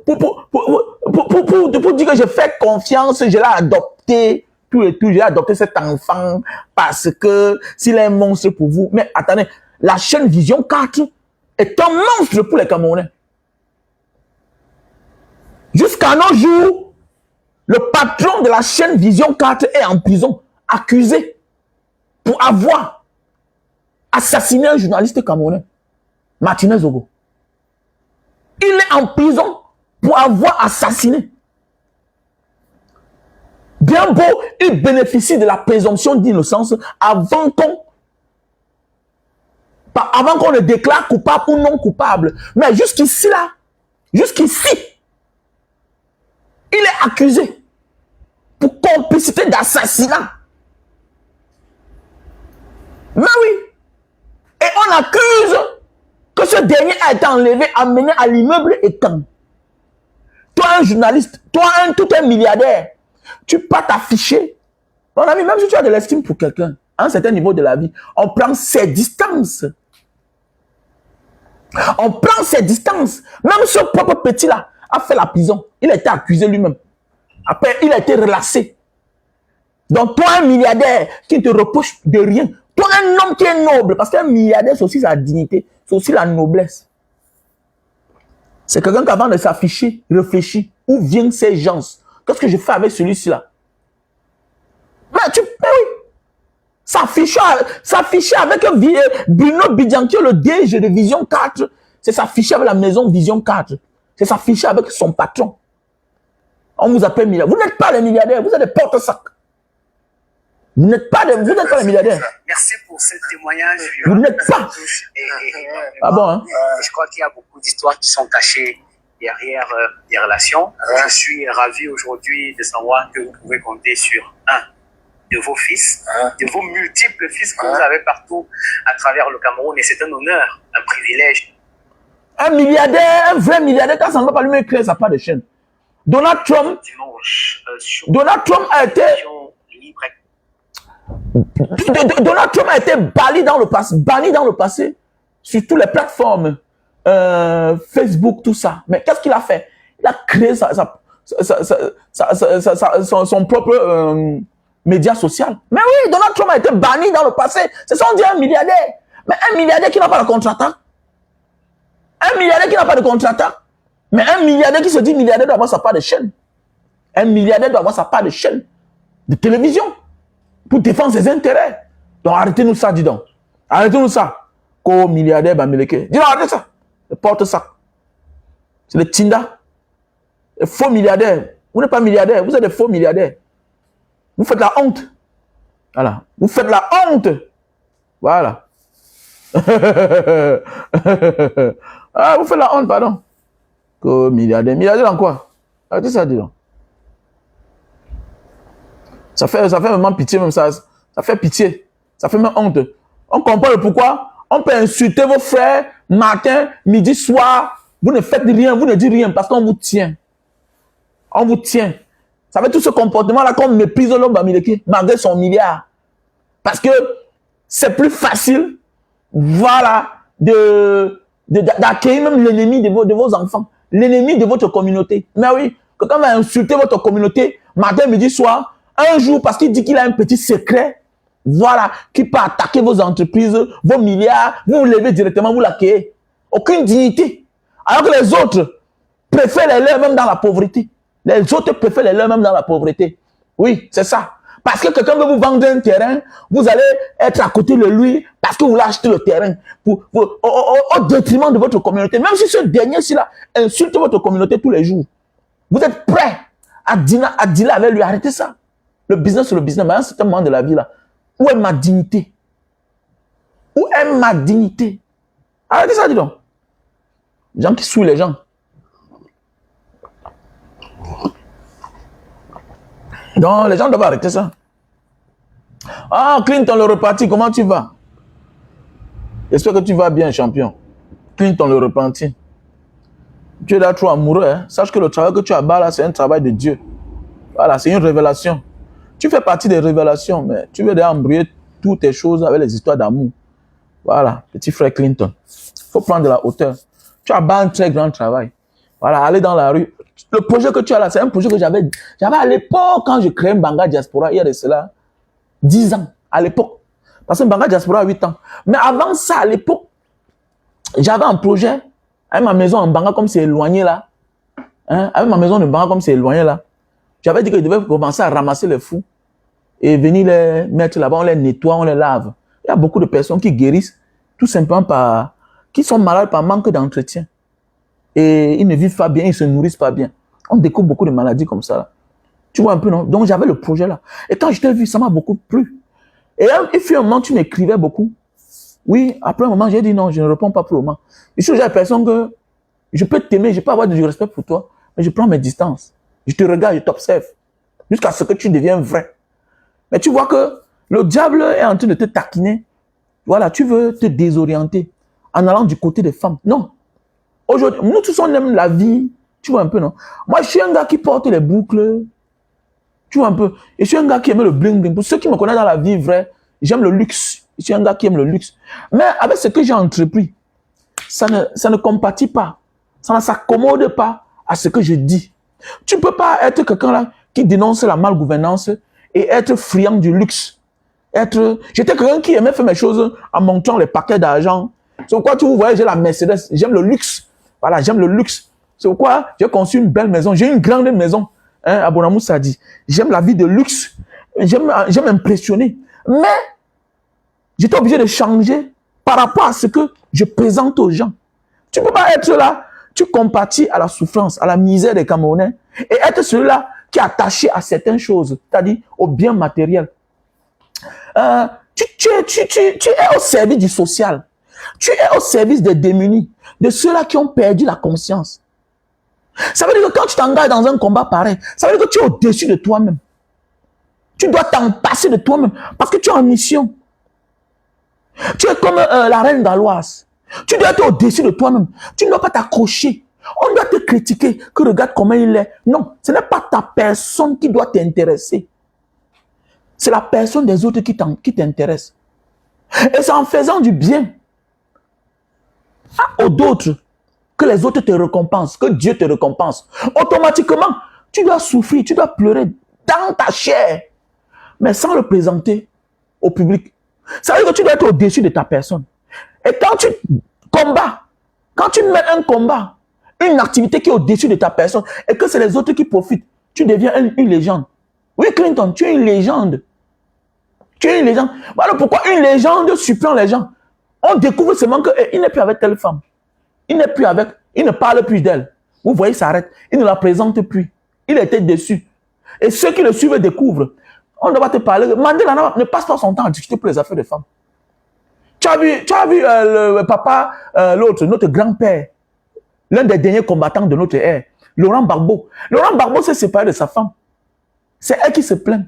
dire que je fais confiance, je l'ai adopté, tout et tout, j'ai adopté cet enfant parce que s'il est un monstre pour vous. Mais attendez, la chaîne Vision 4 est un monstre pour les Camerounais. Jusqu'à nos jours, le patron de la chaîne Vision 4 est en prison, accusé pour avoir assassiné un journaliste camerounais, Martinez Zogo. Il est en prison pour avoir assassiné. Bien beau, il bénéficie de la présomption d'innocence avant qu'on le déclare coupable ou non coupable. Mais jusqu'ici là, jusqu'ici, il est accusé pour complicité d'assassinat. Mais oui. Et on accuse que ce dernier a été enlevé, amené à l'immeuble Ekan. Toi, un journaliste, toi, tout un milliardaire, tu peux t'afficher. Mon ami, même si tu as de l'estime pour quelqu'un, à un certain niveau de la vie, on prend ses distances. On prend ses distances. Même ce propre petit-là a fait la prison. Il a été accusé lui-même. Après, il a été relâché. Donc, toi, un milliardaire qui ne te reproche de rien. Toi, un homme qui est noble. Parce qu'un milliardaire, c'est aussi sa dignité. C'est aussi la noblesse. C'est quelqu'un qui, avant de s'afficher, réfléchit. Où viennent ces gens? Qu'est-ce que je fais avec celui-ci là? Mais oui. S'afficher avec Bruno Bidiankio, le DG de Vision 4. C'est s'afficher avec la maison Vision 4. C'est s'afficher avec son patron. On vous appelle milliardaire. Vous n'êtes pas les milliardaires, vous êtes des porte-sacs. Vous n'êtes pas les milliardaires. Merci pour ce témoignage. Vous n'êtes pas. Ah bon, hein? Je crois qu'il y a beaucoup d'histoires qui sont cachées derrière les relations. Je suis ravi aujourd'hui de savoir que vous pouvez compter sur un de vos fils, de vos multiples fils que vous avez partout à travers le Cameroun. Et c'est un honneur, un privilège. Un milliardaire, un vrai milliardaire, quand ça ne va pas lui créer sa part de chaîne. Donald Trump a été... Donald Trump a été banni dans le passé sur toutes les plateformes, Facebook, tout ça. Mais qu'est-ce qu'il a fait? Il a créé son propre média social. Mais oui, Donald Trump a été banni dans le passé. C'est ça, on dit un milliardaire. Mais un milliardaire qui n'a pas de contre-attaque. Un milliardaire qui n'a pas de contre-attaque. Mais un milliardaire qui se dit milliardaire doit avoir sa part de chaîne. Un milliardaire doit avoir sa part de chaîne de télévision pour défendre ses intérêts. Donc arrêtez-nous ça, dis donc. Arrêtez-nous ça. Co-milliardaire, Bamileke. Dis donc, arrêtez ça. Le porte-sac. C'est le Tinda. Les faux milliardaires. Vous n'êtes pas milliardaire, vous êtes des faux milliardaires. Vous faites la honte. Voilà. Vous faites la honte. Voilà. Ah, vous faites la honte, pardon. Co-milliardaire. Milliardaire en quoi? Arrêtez ça, dis donc. Ça fait vraiment pitié même ça. Ça fait pitié. Ça fait même honte. On comprend le pourquoi. On peut insulter vos frères matin, midi, soir. Vous ne faites rien, vous ne dites rien parce qu'on vous tient. On vous tient. Ça fait tout ce comportement-là qu'on méprise l'homme Bamileke malgré son milliard. Parce que c'est plus facile, voilà, d'accueillir même l'ennemi de vos enfants. L'ennemi de votre communauté. Mais oui, quelqu'un va insulter votre communauté matin, midi, soir. Un jour, parce qu'il dit qu'il a un petit secret, voilà, qui peut attaquer vos entreprises, vos milliards, vous levez directement, vous l'accueillez. Aucune dignité. Alors que les autres préfèrent les leurs même dans la pauvreté. Les autres préfèrent les leurs même dans la pauvreté. Oui, c'est ça. Parce que quelqu'un veut vous vendre un terrain, vous allez être à côté de lui parce que vous voulez acheter le terrain au détriment de votre communauté. Même si ce dernier-ci-là insulte votre communauté tous les jours. Vous êtes prêt à dealer avec lui. Arrêtez ça. Le business, c'est le business. Mais à un certain moment de la vie, là, où est ma dignité? Où est ma dignité? Arrêtez ça, dis donc. Les gens qui souillent les gens. Donc, les gens doivent arrêter ça. Ah, Clinton, le reparti, comment tu vas? J'espère que tu vas bien, champion. Clinton, le repenti. Tu es là trop amoureux. Hein? Sache que le travail que tu as bas là, c'est un travail de Dieu. Voilà, c'est une révélation. Tu fais partie des révélations, mais tu veux déjà embrouiller toutes tes choses avec les histoires d'amour. Voilà, petit frère Clinton. Il faut prendre de la hauteur. Tu as bas un très grand travail. Voilà, aller dans la rue. Le projet que tu as là, c'est un projet que j'avais à l'époque quand je créais Mbanga Diaspora, il y a de cela 10 ans, à l'époque. Parce que Mbanga Diaspora a 8 ans. Mais avant ça, à l'époque, j'avais un projet avec ma maison en Mbanga comme c'est éloigné là. Hein? Avec ma maison de Mbanga comme c'est éloigné là. J'avais dit que je devais commencer à ramasser les fous et venir les mettre là-bas, on les nettoie, on les lave. Il y a beaucoup de personnes qui guérissent tout simplement qui sont malades par manque d'entretien. Et ils ne vivent pas bien, ils ne se nourrissent pas bien. On découvre beaucoup de maladies comme ça. Là. Tu vois un peu, non? Donc j'avais le projet là. Et quand je t'ai vu, ça m'a beaucoup plu. Et il fut un moment, tu m'écrivais beaucoup. Oui, après un moment, j'ai dit non, je ne réponds pas pour le moment. Je suis l'impression que je peux t'aimer, je peux avoir du respect pour toi, mais je prends mes distances. Je te regarde, je t'observe. Jusqu'à ce que tu deviennes vrai. Mais tu vois que le diable est en train de te taquiner. Voilà, tu veux te désorienter en allant du côté des femmes. Non. Aujourd'hui, nous tous on aime la vie. Tu vois un peu, non? Moi, je suis un gars qui porte les boucles. Tu vois un peu. Et je suis un gars qui aime le bling bling. Pour ceux qui me connaissent dans la vie vraie, j'aime le luxe. Je suis un gars qui aime le luxe. Mais avec ce que j'ai entrepris, ça ne compatit pas. Ça ne s'accommode pas à ce que je dis. Tu ne peux pas être quelqu'un là qui dénonce la malgouvernance et être friand du luxe. J'étais quelqu'un qui aimait faire mes choses en montant les paquets d'argent. C'est pourquoi tu vois, j'ai la Mercedes, j'aime le luxe. Voilà, j'aime le luxe. C'est pourquoi j'ai conçu une belle maison. J'ai une grande maison. Hein, à Bonamou, ça dit. J'aime la vie de luxe. J'aime impressionner. Mais, j'étais obligé de changer par rapport à ce que je présente aux gens. Tu ne peux pas être là, tu compatis à la souffrance, à la misère des Camerounais et être celui-là qui est attaché à certaines choses, c'est-à-dire aux biens matériels. Tu es au service du social. Tu es au service des démunis, de ceux-là qui ont perdu la conscience. Ça veut dire que quand tu t'engages dans un combat pareil, ça veut dire que tu es au-dessus de toi-même. Tu dois t'en passer de toi-même parce que tu es en mission. Tu es comme la reine Galoise. Tu dois être au-dessus de toi-même. Tu ne dois pas t'accrocher. On doit te critiquer, que regarde comment il est. Non, ce n'est pas ta personne qui doit t'intéresser. C'est la personne des autres qui t'intéresse. Et c'est en faisant du bien aux autres que les autres te récompensent, que Dieu te récompense. Automatiquement, tu dois souffrir, tu dois pleurer dans ta chair, mais sans le présenter au public. Ça veut dire que tu dois être au-dessus de ta personne. Et quand tu combats, quand tu mets un combat, une activité qui est au-dessus de ta personne, et que c'est les autres qui profitent, tu deviens une légende. Oui, Clinton, tu es une légende. Tu es une légende. Voilà pourquoi une légende surprend les gens. On découvre seulement qu'il n'est plus avec telle femme. Il n'est plus avec, il ne parle plus d'elle. Vous voyez, il s'arrête. Il ne la présente plus. Il était déçu. Et ceux qui le suivent découvrent. On ne doit pas te parler. Mandela ne passe pas son temps à discuter pour les affaires de femmes. Tu as vu le papa, l'autre, notre grand-père, l'un des derniers combattants de notre ère, Laurent Gbagbo. Laurent Gbagbo s'est séparé de sa femme. C'est elle qui se plaint.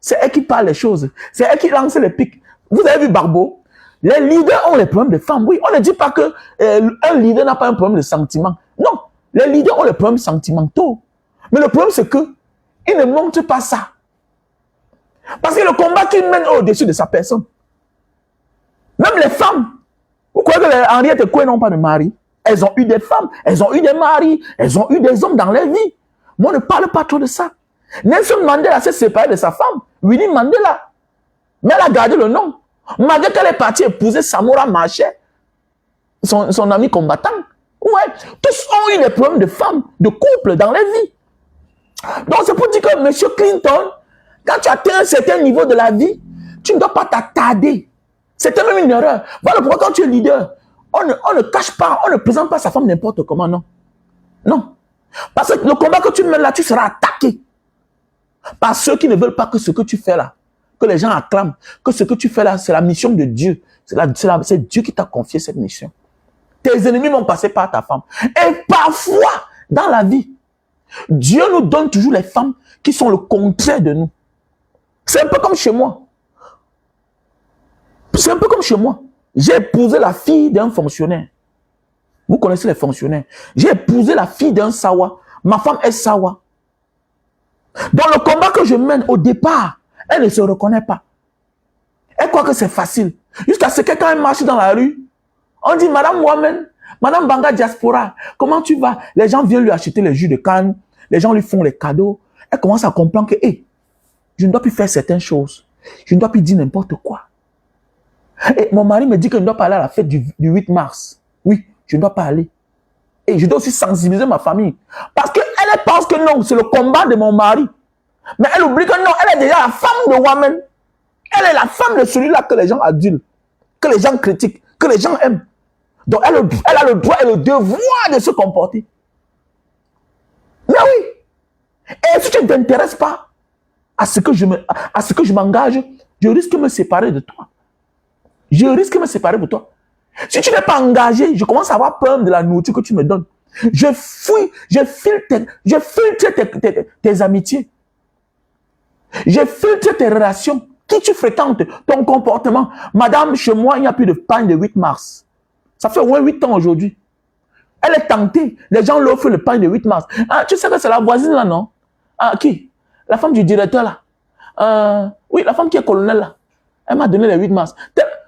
C'est elle qui parle les choses. C'est elle qui lance les pics. Vous avez vu Gbagbo? Les leaders ont les problèmes de femmes. Oui, on ne dit pas que un leader n'a pas un problème de sentiment. Non, les leaders ont les problèmes sentimentaux. Mais le problème, c'est que ils ne montrent pas ça. Parce que le combat qu'ils mènent au-dessus de sa personne. Même les femmes. Vous croyez que les Henriette et Koué n'ont pas de mari? Elles ont eu des femmes, elles ont eu des maris, elles ont eu des hommes dans leur vie. Moi, on ne parle pas trop de ça. Nelson Mandela s'est séparé de sa femme, Winnie Mandela. Mais elle a gardé le nom. Malgré qu'elle est partie épouser Samora Machel, son ami combattant. Ouais, tous ont eu des problèmes de femmes, de couple dans leur vie. Donc c'est pour dire que M. Clinton, quand tu atteins un certain niveau de la vie, tu ne dois pas t'attarder. C'était même une erreur. Voilà pourquoi quand tu es leader, on ne cache pas, on ne présente pas sa femme n'importe comment, non. Non. Parce que le combat que tu mènes là, tu seras attaqué par ceux qui ne veulent pas que ce que tu fais là, que les gens acclament, que ce que tu fais là, c'est la mission de Dieu. C'est Dieu qui t'a confié cette mission. Tes ennemis vont passer par ta femme. Et parfois, dans la vie, Dieu nous donne toujours les femmes qui sont le contraire de nous. C'est un peu comme chez moi. C'est un peu comme chez moi. J'ai épousé la fille d'un fonctionnaire. Vous connaissez les fonctionnaires. J'ai épousé la fille d'un Sawa. Ma femme est Sawa. Dans le combat que je mène au départ, elle ne se reconnaît pas. Elle croit que c'est facile. Jusqu'à ce que quand elle marche dans la rue, on dit, Madame Mohamed, Madame Banga Diaspora, comment tu vas? Les gens viennent lui acheter les jus de canne, les gens lui font les cadeaux. Elle commence à comprendre que, hey, je ne dois plus faire certaines choses. Je ne dois plus dire n'importe quoi. Et mon mari me dit que je ne dois pas aller à la fête du 8 mars. Oui, je ne dois pas aller. Et je dois aussi sensibiliser ma famille. Parce qu'elle pense que non, c'est le combat de mon mari. Mais elle oublie que non, elle est déjà la femme de Wamen. Elle est la femme de celui-là que les gens adulent, que les gens critiquent, que les gens aiment. Donc elle a le droit et le devoir de se comporter. Mais oui. Et si tu ne t'intéresses pas à ce que je m'engage, je risque de me séparer de toi. Je risque de me séparer de toi. Si tu n'es pas engagé, je commence à avoir peur de la nourriture que tu me donnes. Je filtre tes amitiés. Je filtre tes relations. Qui tu fréquentes, ton comportement. Madame, chez moi, il n'y a plus de pain de 8 mars. Ça fait au moins 8 ans aujourd'hui. Elle est tentée. Les gens lui offrent le pain de 8 mars. Ah, tu sais que c'est la voisine là, non? Ah, qui? La femme du directeur là. Oui, la femme qui est colonel là. Elle m'a donné les 8 mars.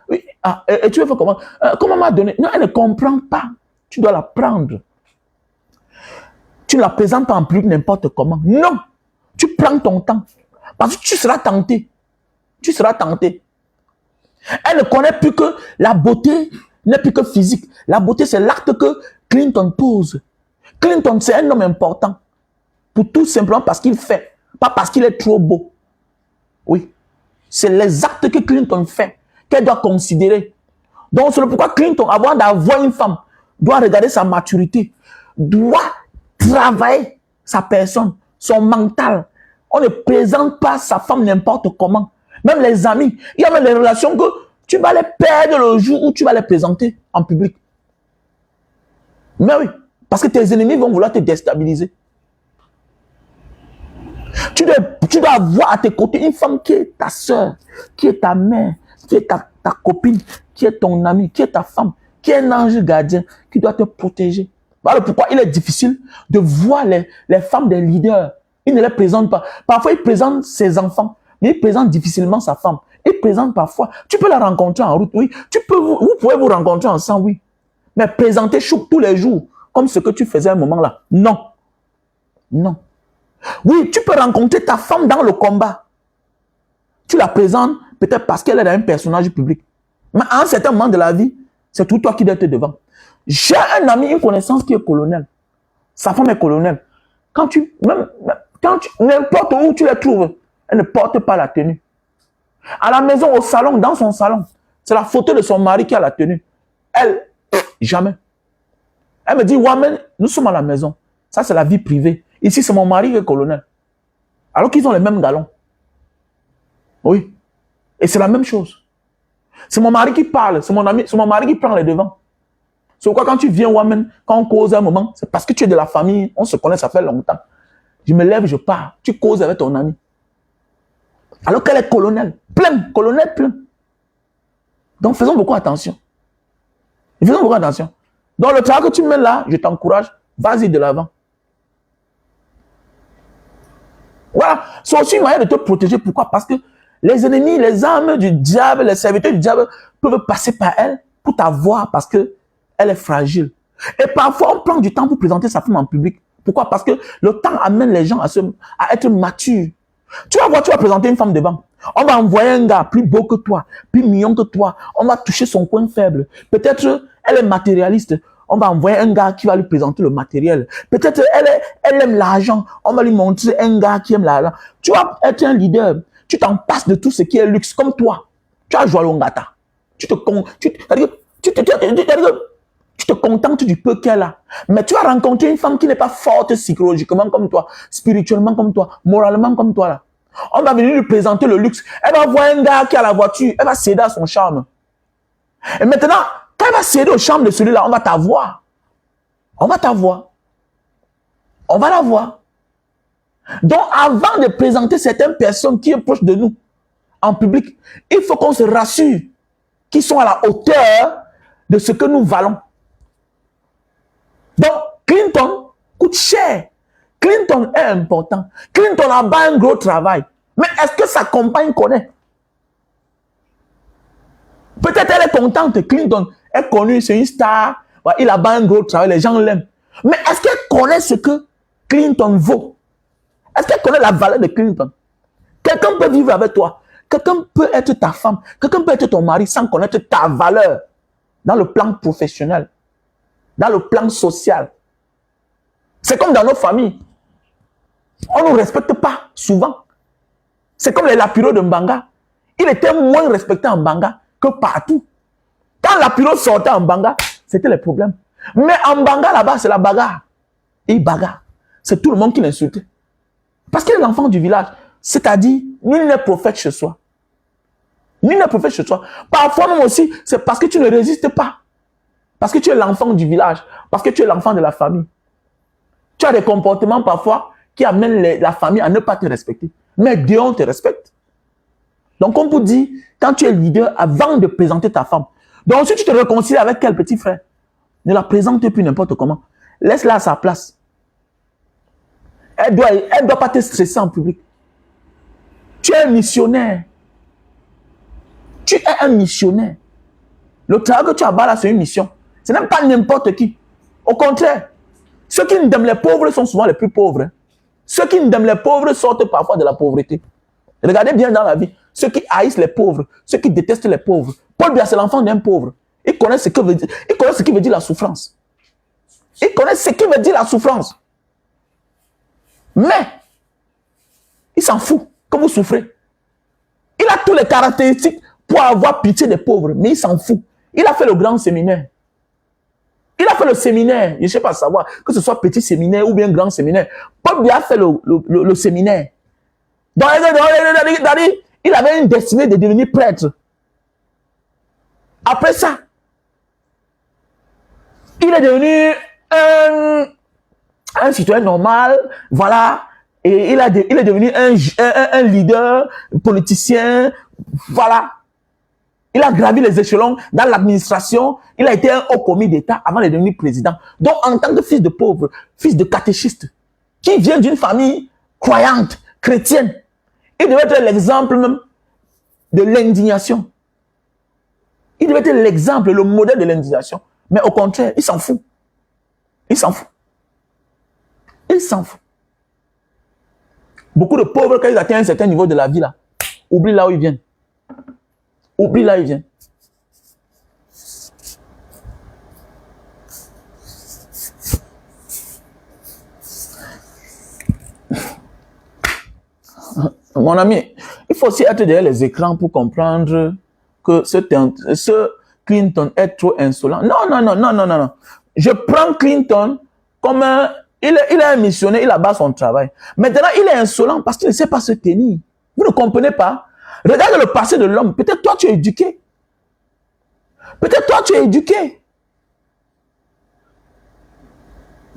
Oui, Ah, et tu veux faire comment? Comment m'a donné? Non, elle ne comprend pas. Tu dois la prendre. Tu ne la présentes pas en public n'importe comment. Non. Tu prends ton temps. Parce que tu seras tenté. Tu seras tenté. Elle ne connaît plus que la beauté n'est plus que physique. La beauté, c'est l'acte que Clinton pose. Clinton, c'est un homme important. Pour tout simplement parce qu'il fait. Pas parce qu'il est trop beau. Oui. C'est les actes que Clinton fait qu'elle doit considérer. Donc, c'est pourquoi Clinton, avant d'avoir une femme, doit regarder sa maturité, doit travailler sa personne, son mental. On ne présente pas sa femme n'importe comment. Même les amis, il y a même des relations que tu vas les perdre le jour où tu vas les présenter en public. Mais oui, parce que tes ennemis vont vouloir te déstabiliser. Tu dois avoir à tes côtés une femme qui est ta soeur, qui est ta mère, qui est ta copine, qui est ton amie, qui est ta femme, qui est un ange gardien, qui doit te protéger. Voilà pourquoi il est difficile de voir les femmes des leaders. Il ne les présente pas. Parfois, il présente ses enfants, mais il présente difficilement sa femme. Il présente parfois. Tu peux la rencontrer en route, oui. Vous pouvez vous rencontrer ensemble, oui. Mais présenter tous les jours, comme ce que tu faisais à un moment là. Non. Non. Oui, tu peux rencontrer ta femme dans le combat. Tu la présentes peut-être parce qu'elle est un personnage public. Mais à un certain moment de la vie, c'est tout toi qui dois être devant. J'ai un ami, une connaissance qui est colonel. Sa femme est colonel. N'importe où tu la trouves, elle ne porte pas la tenue. À la maison, au salon, dans son salon, c'est la photo de son mari qui a la tenue. Elle, jamais. Elle me dit, Wamen, nous sommes à la maison. Ça, c'est la vie privée. Ici, c'est mon mari qui est colonel. Alors qu'ils ont les mêmes galons. Oui. Et c'est la même chose. C'est mon mari qui parle. C'est mon mari qui prend les devants. C'est pourquoi quand tu viens, Wamen, quand on cause un moment, c'est parce que tu es de la famille. On se connaît, ça fait longtemps. Je me lève, je pars. Tu causes avec ton ami. Alors qu'elle est colonel. Colonel plein. Donc, faisons beaucoup attention. Faisons beaucoup attention. Donc, le travail que tu mets là, je t'encourage. Vas-y de l'avant. Voilà. C'est aussi une manière de te protéger. Pourquoi? Parce que les ennemis, les âmes du diable, les serviteurs du diable peuvent passer par elle pour t'avoir parce que elle est fragile. Et parfois, on prend du temps pour présenter sa femme en public. Pourquoi? Parce que le temps amène les gens à être matures. Tu vas voir, tu vas présenter une femme devant. On va envoyer un gars plus beau que toi, plus mignon que toi. On va toucher son coin faible. Peut-être elle est matérialiste. On va envoyer un gars qui va lui présenter le matériel. Peut-être elle aime l'argent. On va lui montrer un gars qui aime l'argent. Tu vas être un leader. Tu t'en passes de tout ce qui est luxe, comme toi. Tu as joué à l'ongata. Tu te contentes du peu qu'elle a. Mais tu vas rencontrer une femme qui n'est pas forte psychologiquement comme toi, spirituellement comme toi, moralement comme toi là. On va venir lui présenter le luxe. Elle va voir un gars qui a la voiture. Elle va céder à son charme. Et maintenant, quand elle va céder au charme de celui-là, on va t'avoir. On va t'avoir. On va la voir. Donc, avant de présenter certaines personnes qui sont proches de nous en public, il faut qu'on se rassure qu'ils sont à la hauteur de ce que nous valons. Donc, Clinton coûte cher. Clinton est important. Clinton a bas un gros travail. Mais est-ce que sa compagne connaît? Peut-être elle est contente. Clinton est connu, c'est une star. Il a bas un gros travail, les gens l'aiment. Mais est-ce qu'elle connaît ce que Clinton vaut? Est-ce qu'elle connaît la valeur de Clinton? Quelqu'un peut vivre avec toi. Quelqu'un peut être ta femme. Quelqu'un peut être ton mari sans connaître ta valeur. Dans le plan professionnel. Dans le plan social. C'est comme dans nos familles. On ne nous respecte pas souvent. C'est comme les Lapiro de Mbanga. Il était moins respecté en Mbanga que partout. Quand Lapiro sortait en Mbanga, c'était les problèmes. Mais en Mbanga, là-bas, c'est la bagarre. Il bagarre. C'est tout le monde qui l'insultait. Parce qu'il est l'enfant du village. C'est-à-dire, nul n'est prophète chez soi. Nul n'est prophète chez soi. Parfois même aussi, c'est parce que tu ne résistes pas. Parce que tu es l'enfant du village. Parce que tu es l'enfant de la famille. Tu as des comportements parfois qui amènent la famille à ne pas te respecter. Mais Dieu te respecte. Donc, on peut dire, quand tu es leader, avant de présenter ta femme, donc si tu te réconcilies avec quel petit frère, ne la présente plus n'importe comment. Laisse-la à sa place. Elle doit pas te stresser en public. Tu es un missionnaire. Tu es un missionnaire. Le travail que tu as là, c'est une mission. Ce n'est pas n'importe qui. Au contraire, ceux qui n'aiment les pauvres sont souvent les plus pauvres. Ceux qui n'aiment les pauvres sortent parfois de la pauvreté. Regardez bien dans la vie. Ceux qui haïssent les pauvres, ceux qui détestent les pauvres. Paul Biya, c'est l'enfant d'un pauvre. Il connaît ce que veut dire, il connaît ce qui veut dire la souffrance. Il connaît ce qui veut dire la souffrance. Mais, il s'en fout que vous souffrez. Il a toutes les caractéristiques pour avoir pitié des pauvres, mais il s'en fout. Il a fait le grand séminaire. Il a fait le séminaire, je ne sais pas savoir, que ce soit petit séminaire ou bien grand séminaire. Paul Biya a fait le séminaire. Il avait une destinée de devenir prêtre. Après ça, il est devenu un citoyen normal, voilà, et il est devenu un leader, politicien, voilà. Il a gravi les échelons dans l'administration, il a été un haut commis d'État avant de devenir président. Donc, en tant que fils de pauvre, fils de catéchiste, qui vient d'une famille croyante, chrétienne, il devait être l'exemple même de l'indignation. Il devait être l'exemple, le modèle de l'indignation. Mais au contraire, il s'en fout. Il s'en fout. Il s'en fout. Beaucoup de pauvres, quand ils atteignent un certain niveau de la vie, là, oublient là où ils viennent. Oublie là où ils viennent. Mon ami, il faut aussi être derrière les écrans pour comprendre que ce Clinton est trop insolent. Non. Je prends Clinton comme il est un missionnaire, il abat son travail. Maintenant, il est insolent parce qu'il ne sait pas se tenir. Vous ne comprenez pas? Regarde le passé de l'homme. Peut-être toi, tu es éduqué. Peut-être toi, tu es éduqué.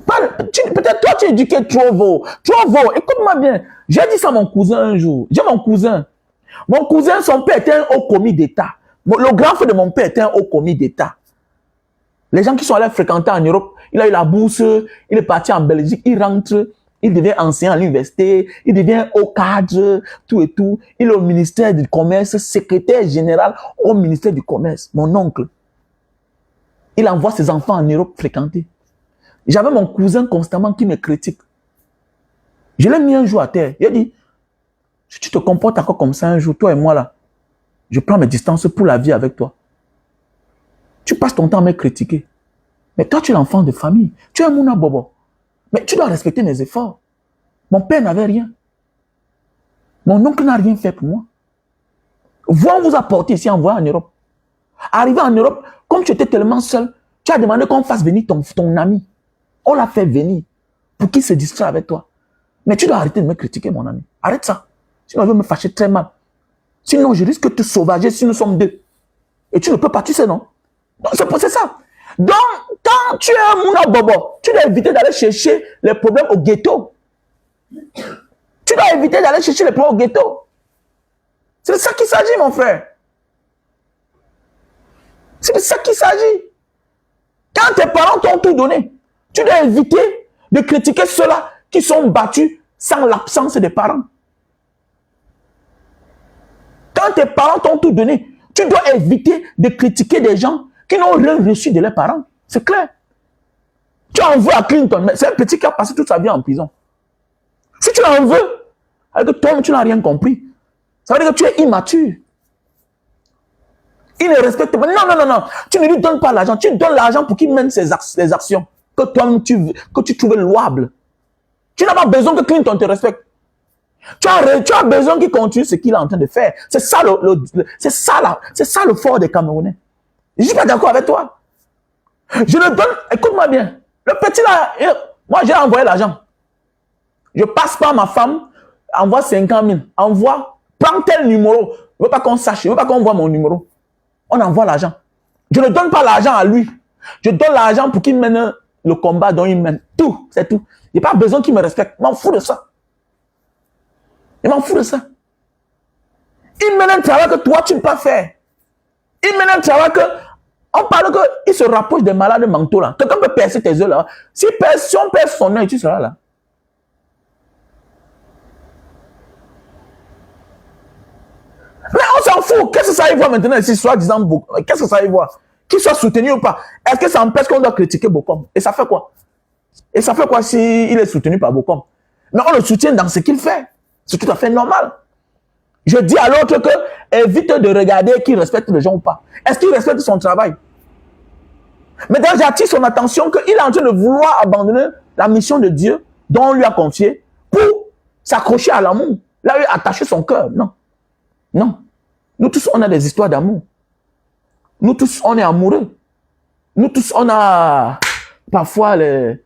Peut-être toi, tu es éduqué trop vaut. Trop vaut. Écoute-moi bien. J'ai dit ça à mon cousin un jour. J'ai mon cousin. Mon cousin, son père était un haut commis d'État. Le grand frère de mon père était un haut commis d'État. Les gens qui sont allés fréquenter en Europe, il a eu la bourse, il est parti en Belgique, il rentre, il devient enseignant à l'université, il devient haut cadre, tout et tout. Il est au ministère du Commerce, secrétaire général au ministère du Commerce. Mon oncle. Il envoie ses enfants en Europe fréquenter. J'avais mon cousin constamment qui me critique. Je l'ai mis un jour à terre. Il a dit, si tu te comportes encore comme ça un jour, toi et moi là, je prends mes distances pour la vie avec toi. Tu passes ton temps à me critiquer. Mais toi, tu es l'enfant de famille. Tu es un mouna bobo. Mais tu dois respecter mes efforts. Mon père n'avait rien. Mon oncle n'a rien fait pour moi. Vous vous apporter ici en voyant en Europe. Arrivé en Europe, comme tu étais tellement seul, tu as demandé qu'on fasse venir ton ami. On l'a fait venir pour qu'il se distraie avec toi. Mais tu dois arrêter de me critiquer, mon ami. Arrête ça. Sinon, je vais me fâcher très mal. Sinon, je risque de te sauvager si nous sommes deux. Et tu ne peux pas, tu sais, non? C'est ça. Donc, quand tu es un mouna bobo, tu dois éviter d'aller chercher les problèmes au ghetto. Tu dois éviter d'aller chercher les problèmes au ghetto. C'est de ça qu'il s'agit, mon frère. C'est de ça qu'il s'agit. Quand tes parents t'ont tout donné, tu dois éviter de critiquer ceux-là qui sont battus sans l'absence des parents. Quand tes parents t'ont tout donné, tu dois éviter de critiquer des gens qui n'ont rien reçu de leurs parents. C'est clair. Tu en veux à Clinton, mais c'est un petit qui a passé toute sa vie en prison. Si tu en veux, avec toi, tu n'as rien compris. Ça veut dire que tu es immature. Il ne respecte pas. Non. Tu ne lui donnes pas l'argent. Tu donnes l'argent pour qu'il mène les actions que toi que tu trouvais louables. Tu n'as pas besoin que Clinton te respecte. Tu as besoin qu'il continue ce qu'il est en train de faire. C'est ça le fort des Camerounais. Je ne suis pas d'accord avec toi. Je le donne, écoute-moi bien. Le petit là, moi j'ai envoyé l'argent. Je passe par ma femme, envoie 50 000. Prends tel numéro. Je ne veux pas qu'on sache, je ne veux pas qu'on voit mon numéro. On envoie l'argent. Je ne donne pas l'argent à lui. Je donne l'argent pour qu'il mène le combat dont il mène. Tout, c'est tout. Il n'y a pas besoin qu'il me respecte. Je m'en fous de ça. Il mène un travail que toi, tu ne peux pas faire. Il mène un travail que... On parle qu'il se rapproche des malades mentaux là. Quelqu'un peut percer tes yeux là. Si on perce son œil, tu seras là. Mais on s'en fout. Qu'est-ce que ça y voit maintenant ici, soi-disant beaucoup? Qu'est-ce que ça y voit? qu'il soit soutenu ou pas, est-ce que ça empêche qu'on doit critiquer Bokom? Et ça fait quoi? Et ça fait quoi s'il est soutenu par Bokom? Mais on le soutient dans ce qu'il fait. C'est tout à fait normal. Je dis à l'autre que évite de regarder qu'il respecte les gens ou pas. Est-ce qu'il respecte son travail? Maintenant, j'attire son attention qu'il est en train de vouloir abandonner la mission de Dieu dont on lui a confié pour s'accrocher à l'amour. Là, il a attaché son cœur. Non. Non. Nous tous, on a des histoires d'amour. Nous tous, on est amoureux. Nous tous, on a parfois les...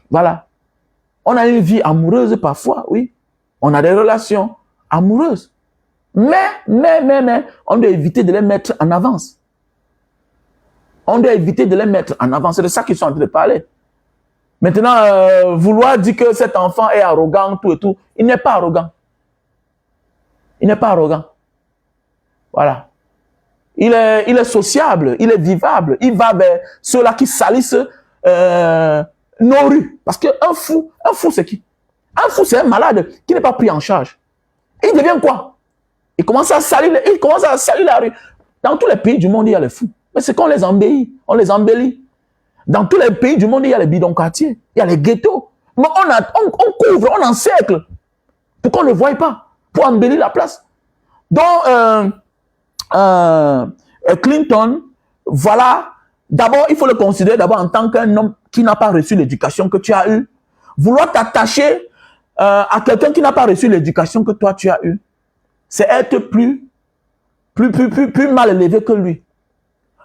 Voilà. On a une vie amoureuse parfois, oui. On a des relations amoureuses. Mais, on doit éviter de les mettre en avance. On doit éviter de les mettre en avance. C'est de ça qu'ils sont en train de parler. Maintenant, vouloir dire que cet enfant est arrogant, tout et tout, il n'est pas arrogant. Il n'est pas arrogant. Voilà. Il est sociable, il est vivable. Il va vers ceux-là qui salissent nos rues. Parce qu'un fou c'est qui? Un fou, c'est un malade qui n'est pas pris en charge. Et il devient quoi? Il commence à salir la rue. Dans tous les pays du monde, il y a les fous. Mais c'est qu'on les embellit. On les embellit. Dans tous les pays du monde, il y a les bidons-quartiers. Il y a les ghettos. Mais on couvre, on encercle. Pour qu'on ne le voie pas. Pour embellir la place. Donc, Clinton, voilà. D'abord, il faut le considérer d'abord en tant qu'un homme qui n'a pas reçu l'éducation que tu as eue. Vouloir t'attacher à quelqu'un qui n'a pas reçu l'éducation que toi tu as eue, c'est être plus mal élevé que lui.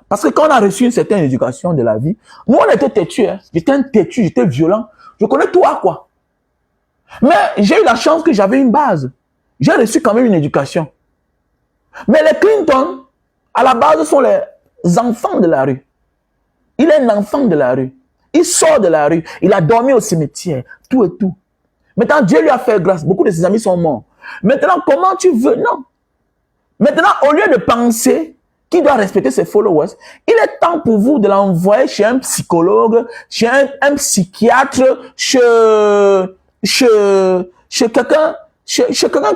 Parce que quand on a reçu une certaine éducation de la vie, nous on était têtus, hein. J'étais un têtu, j'étais violent. Je connais tout à quoi. Mais j'ai eu la chance que j'avais une base. J'ai reçu quand même une éducation. Mais les Clinton, à la base, sont les enfants de la rue. Il est un enfant de la rue. Il sort de la rue. Il a dormi au cimetière. Tout et tout. Maintenant, Dieu lui a fait grâce. Beaucoup de ses amis sont morts. Maintenant, comment tu veux? Non. Maintenant, au lieu de penser qu'il doit respecter ses followers, il est temps pour vous de l'envoyer chez un psychologue, chez un psychiatre, chez quelqu'un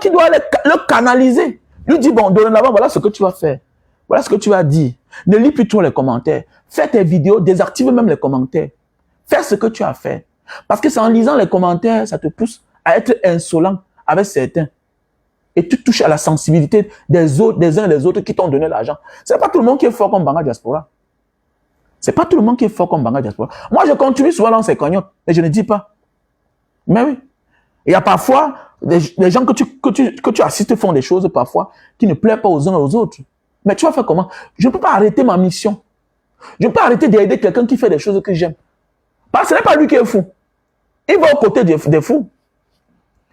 qui doit le canaliser. Lui dit, bon, dorénavant, voilà ce que tu vas faire. Voilà ce que tu vas dire. Ne lis plus trop les commentaires. Fais tes vidéos, désactive même les commentaires. Fais ce que tu as fait. Parce que c'est en lisant les commentaires, ça te pousse à être insolent avec certains. Et tu touches à la sensibilité des autres, des uns et des autres qui t'ont donné l'argent. C'est pas tout le monde qui est fort comme Banga Diaspora. C'est pas tout le monde qui est fort comme Banga Diaspora. Moi, je contribue souvent dans ces cagnottes, mais je ne dis pas. Mais oui. Il y a parfois des gens que tu assistes font des choses parfois qui ne plaisent pas aux uns et aux autres. Mais tu vas faire comment? Je ne peux pas arrêter ma mission. Je ne peux pas arrêter d'aider quelqu'un qui fait des choses que j'aime. Parce que ce n'est pas lui qui est fou. Il va aux côtés des fous.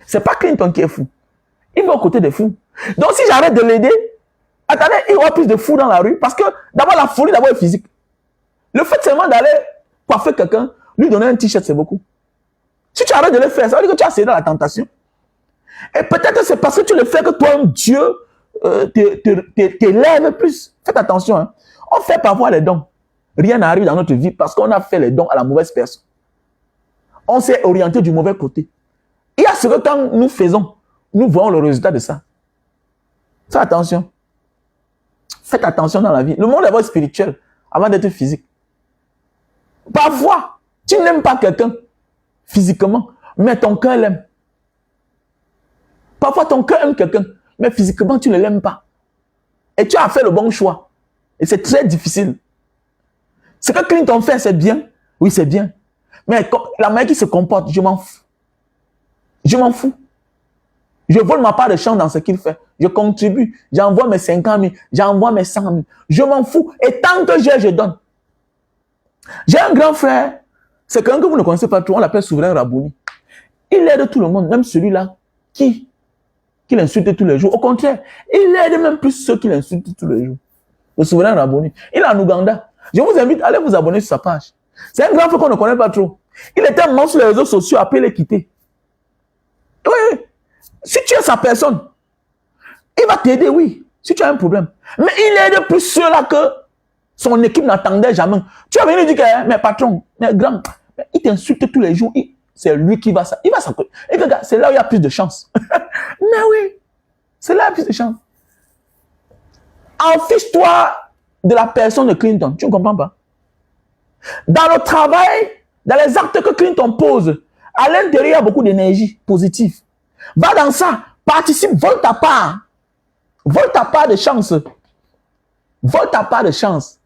Ce n'est pas Clinton qui est fou. Il va aux côtés des fous. Donc si j'arrête de l'aider, attendez, il y aura plus de fous dans la rue. Parce que d'abord la folie d'abord est physique. Le fait seulement d'aller coiffer quelqu'un, lui donner un t-shirt, c'est beaucoup. Si tu arrêtes de le faire, ça veut dire que tu as cédé dans la tentation. Et peut-être c'est parce que tu le fais que toi, Dieu, t'élève plus. Faites attention. Hein. On fait parfois les dons. Rien n'arrive dans notre vie parce qu'on a fait les dons à la mauvaise personne. On s'est orienté du mauvais côté. Il y a ce que quand nous faisons, nous voyons le résultat de ça. Faites attention. Faites attention dans la vie. Le monde est d'abord spirituel avant d'être physique. Parfois, tu n'aimes pas quelqu'un physiquement, mais ton cœur l'aime. Parfois, ton cœur aime quelqu'un, mais physiquement, tu ne l'aimes pas. Et tu as fait le bon choix. Et c'est très difficile. Ce que Clinton fait, c'est bien. Oui, c'est bien. Mais la manière qu'il se comporte, je m'en fous. Je m'en fous. Je vole ma part de chance dans ce qu'il fait. Je contribue. J'envoie mes 50 000. J'envoie mes 100 000. Je m'en fous. Et tant que je donne. J'ai un grand frère. C'est quelqu'un que vous ne connaissez pas trop. On l'appelle Souverain Rabouni. Il aide tout le monde. Même celui-là qui l'insulte tous les jours. Au contraire, il aide même plus ceux qui l'insultent tous les jours. Le Souverain Rabouni. Il est en Ouganda. Je vous invite à aller vous abonner sur sa page. C'est un grand frère qu'on ne connaît pas trop. Il était mort sur les réseaux sociaux, après les quitter. Oui. Si tu es sa personne, il va t'aider, oui. Si tu as un problème. Mais il aide plus ceux-là que son équipe n'attendait jamais. Tu vas venir dire que, mais patron, mais grand, il t'insulte tous les jours. C'est lui qui va ça. Il va s'accoter. Et regarde, c'est là où il y a plus de chance. Mais oui, c'est là où il y a plus de chance. Enfiche-toi de la personne de Clinton. Tu ne comprends pas? Dans le travail, dans les actes que Clinton pose, à l'intérieur, il y a beaucoup d'énergie positive. Va dans ça, participe, vole ta part. Vole ta part de chance. Vole ta part de chance.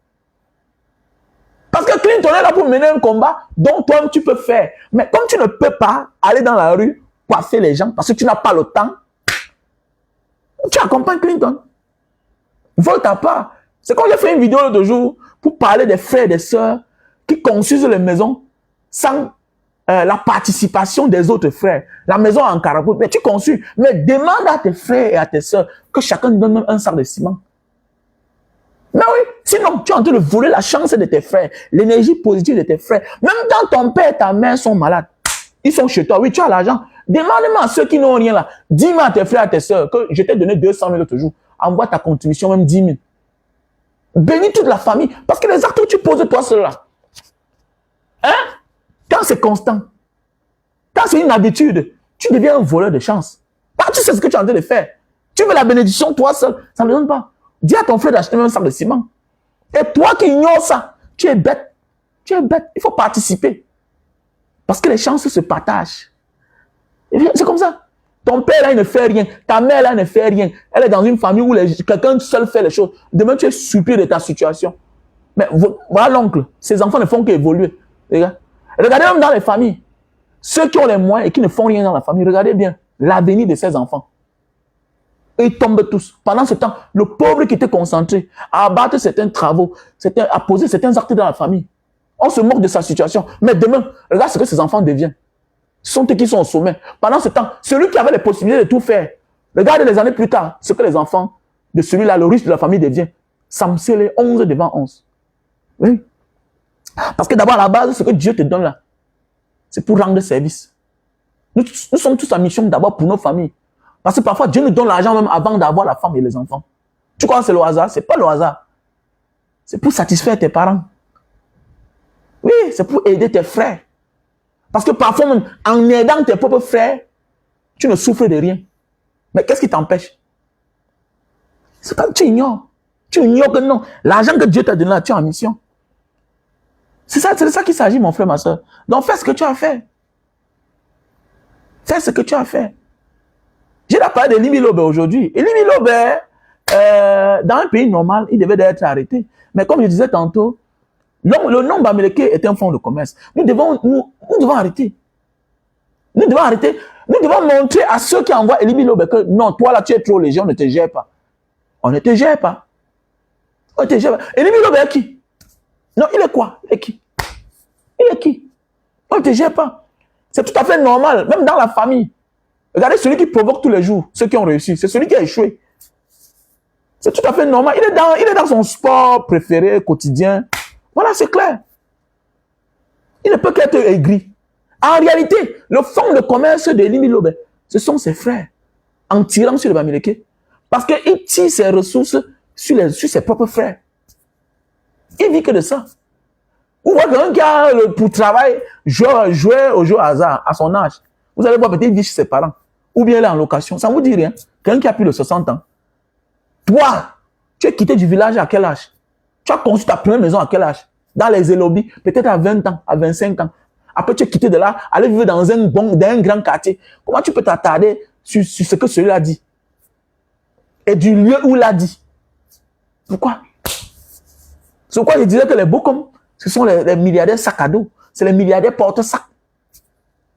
Parce que Clinton est là pour mener un combat dont toi tu peux faire. Mais comme tu ne peux pas aller dans la rue, coiffer les gens, parce que tu n'as pas le temps, tu accompagnes Clinton. Vole ta part. C'est comme j'ai fait une vidéo l'autre jour pour parler des frères et des sœurs qui construisent les maisons sans la participation des autres frères. La maison en carapace, mais tu construis. Mais demande à tes frères et à tes sœurs que chacun donne même un sac de ciment. Mais oui, sinon tu es en train de voler la chance de tes frères, l'énergie positive de tes frères. Même quand ton père et ta mère sont malades, ils sont chez toi, oui, tu as l'argent. Demande-moi à ceux qui n'ont rien là. Dis-moi à tes frères et à tes sœurs que je t'ai donné 200 000 l'autre jour. Envoie ta contribution, même 10 000. Bénis toute la famille. Parce que les actes que tu poses toi seul là, hein? Quand c'est constant, quand c'est une habitude, tu deviens un voleur de chance. Quand tu sais ce que tu es en train de faire, tu veux la bénédiction toi seul, ça ne donne pas. Dis à ton frère d'acheter un sac de ciment. Et toi qui ignores ça, tu es bête. Tu es bête. Il faut participer. Parce que les chances se partagent. C'est comme ça. Ton père là, il ne fait rien. Ta mère là, ne fait rien. Elle est dans une famille où quelqu'un seul fait les choses. Demain, tu es surpris de ta situation. Mais voilà l'oncle. Ses enfants ne font qu'évoluer. Regardez même dans les familles. Ceux qui ont les moyens et qui ne font rien dans la famille, regardez bien l'avenir de ces enfants. Ils tombent tous. Pendant ce temps, le pauvre qui était concentré à abattre certains travaux, à poser certains actes dans la famille, on se moque de sa situation. Mais demain, regarde ce que ces enfants deviennent. Ce sont eux qui sont au sommet. Pendant ce temps, celui qui avait les possibilités de tout faire, regarde les années plus tard, ce que les enfants de celui-là, le riche de la famille devient. Samsele 11 devant 11. Oui. Parce que d'abord, à la base, ce que Dieu te donne là, c'est pour rendre service. Nous sommes tous en mission d'abord pour nos familles. Parce que parfois, Dieu nous donne l'argent même avant d'avoir la femme et les enfants. Tu crois que c'est le hasard? C'est pas le hasard. C'est pour satisfaire tes parents. Oui, c'est pour aider tes frères. Parce que parfois, même, en aidant tes propres frères, tu ne souffres de rien. Mais qu'est-ce qui t'empêche? C'est quand tu ignores. Tu ignores que non. L'argent que Dieu t'a donné là, tu es en mission. C'est de ça qu'il s'agit, mon frère, ma soeur. Donc, fais ce que tu as fait. Fais ce que tu as fait. J'ai la parole de Limi Lobe aujourd'hui. Et Limi Lobe, dans un pays normal, il devait être arrêté. Mais comme je disais tantôt, le nom Bamileke est un fonds de commerce. Nous devons arrêter. Nous devons arrêter. Nous devons montrer à ceux qui envoient Limi Lobe que non, toi là, tu es trop léger, on ne te gère pas. On ne te gère pas. On ne te gère pas. Et Limi Lobe est qui? Non, il est quoi? Il est qui? Il est qui? On ne te gère pas. C'est tout à fait normal, même dans la famille. Regardez celui qui provoque tous les jours, ceux qui ont réussi, c'est celui qui a échoué. C'est tout à fait normal. Il est dans son sport préféré, quotidien. Voilà, c'est clair. Il ne peut qu'être aigri. En réalité, le fonds de commerce de Limi Lobe, ce sont ses frères. En tirant sur le Bamileke. Parce qu'il tire ses ressources sur ses propres frères. Il vit que de ça. Vous voyez quelqu'un qui a pour travail jouer au jeu hasard à son âge. Vous allez voir peut-être il vit chez ses parents. Ou bien il est en location. Ça ne vous dit rien. Quelqu'un qui a plus de 60 ans. Toi, tu es quitté du village à quel âge? Tu as construit ta première maison à quel âge? Dans les élobis, peut-être à 20 ans, à 25 ans. Après, tu es quitté de là, aller vivre dans un grand quartier. Comment tu peux t'attarder sur ce que celui-là dit? Et du lieu où il l'a dit. Pourquoi? C'est pourquoi je disais que les beaux comme, ce sont les milliardaires sac à dos. C'est les milliardaires porte-sac.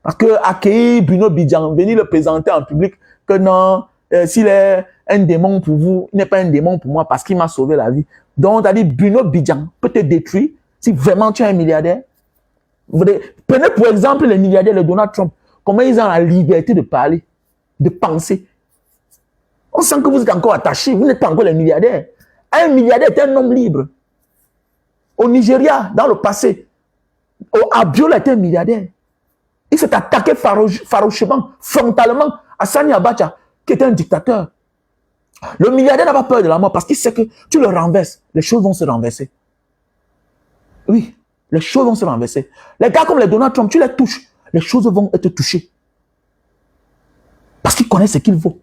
Parce que accueillir Bruno Bidjan, venir le présenter en public, que non, s'il est un démon pour vous, il n'est pas un démon pour moi parce qu'il m'a sauvé la vie. Donc, t'as dit Bruno Bidjan peut te détruire si vraiment tu es un milliardaire. Prenez pour exemple les milliardaires, le Donald Trump. Comment ils ont la liberté de parler, de penser. On sent que vous êtes encore attachés, vous n'êtes pas encore les milliardaires. Un milliardaire est un homme libre. Au Nigeria, dans le passé, Abiola était un milliardaire. Il s'est attaqué farouchement, frontalement à Sani Abacha, qui était un dictateur. Le milliardaire n'a pas peur de la mort parce qu'il sait que tu le renverses, les choses vont se renverser. Oui, les choses vont se renverser. Les gars comme les Donald Trump, tu les touches, les choses vont être touchées. Parce qu'ils connaissent ce qu'il vaut.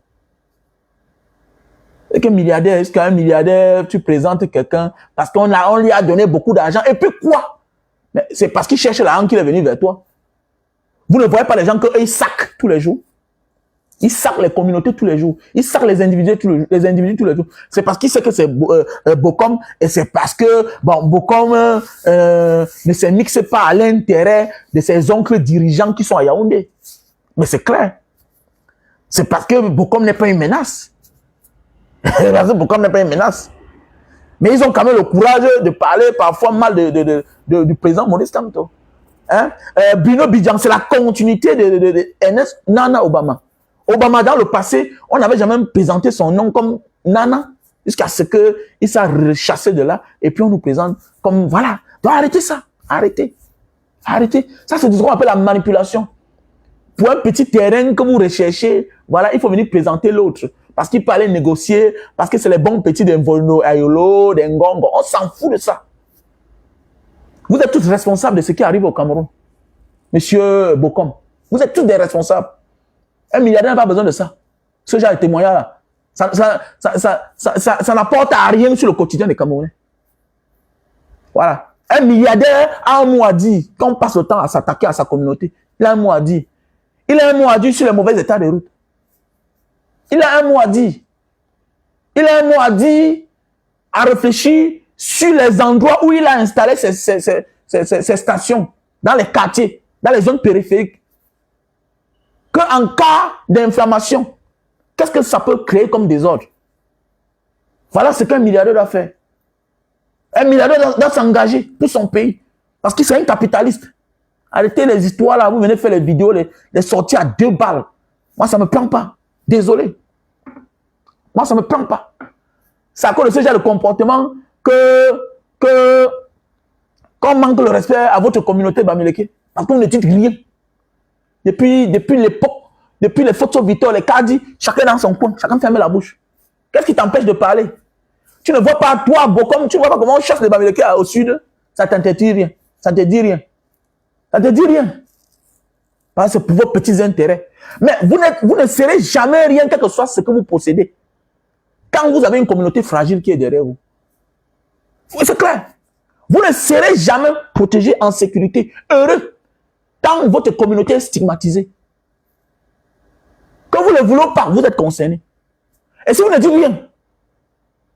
Et qu'un milliardaire, est-ce qu'un milliardaire, tu présentes quelqu'un parce qu'on lui a donné beaucoup d'argent. Et puis quoi? Mais c'est parce qu'il cherche l'argent qu'il est venu vers toi. Vous ne voyez pas les gens qu'ils saquent tous les jours. Ils saquent les communautés tous les jours. Ils saquent les individus tous les jours. C'est parce qu'il sait que c'est Bokom et c'est parce que Bokom ne se mixe pas à l'intérêt de ses oncles dirigeants qui sont à Yaoundé. Mais c'est clair. C'est parce que Bokom n'est pas une menace. Parce que Bokom n'est pas une menace. Mais ils ont quand même le courage de parler parfois mal du président Maurice Kamto. Hein? Bruno Bidjan, c'est la continuité de Ernest Nana Obama. Obama, dans le passé, on n'avait jamais présenté son nom comme Nana, jusqu'à ce qu'il soit rechassé de là, et puis on nous présente comme, voilà. Donc arrêtez ça, arrêtez. Arrêtez. Ça, c'est ce qu'on appelle la manipulation. Pour un petit terrain que vous recherchez, voilà, il faut venir présenter l'autre. Parce qu'il peut aller négocier, parce que c'est les bons petits d'Invono, Ayolo, d'Ngongo. On s'en fout de ça. Vous êtes tous responsables de ce qui arrive au Cameroun. Monsieur Bokom, vous êtes tous des responsables. Un milliardaire n'a pas besoin de ça. Ce genre de témoignage-là, ça n'apporte à rien sur le quotidien des Camerounais. Voilà. Un milliardaire a un mot à dire quand on passe le temps à s'attaquer à sa communauté. Il a un mot à dire. Il a un mot à dire sur les mauvais états de route. Il a un mot à dire. Il a un mot à dire, à réfléchir sur les endroits où il a installé ses stations, dans les quartiers, dans les zones périphériques. Qu'en cas d'inflammation, qu'est-ce que ça peut créer comme désordre? Voilà ce qu'un milliardaire doit faire. Un milliardaire doit s'engager pour son pays. Parce qu'il c'est un capitaliste. Arrêtez les histoires là, vous venez faire les vidéos, les sorties à 2 balles. Moi, ça ne me prend pas. Désolé. Moi, ça ne me prend pas. C'est à cause de ce genre de comportement qu'on manque le respect à votre communauté Bamileke. Parce qu'on ne dit rien. Depuis l'époque, depuis les photos Victor, les caddies, chacun dans son coin, chacun ferme la bouche. Qu'est-ce qui t'empêche de parler? Tu ne vois pas, toi, Bokom, tu ne vois pas comment on chasse les Bamileke au sud? Ça ne t'interdit rien. Ça ne te dit rien. Ça ne te dit rien. Parce que c'est pour vos petits intérêts. Mais vous ne serez jamais rien, quel que soit ce que vous possédez. Quand vous avez une communauté fragile qui est derrière vous. C'est clair. Vous ne serez jamais protégé en sécurité, heureux, tant votre communauté est stigmatisée. Quand vous ne le voulez pas, vous êtes concerné. Et si vous ne dites rien,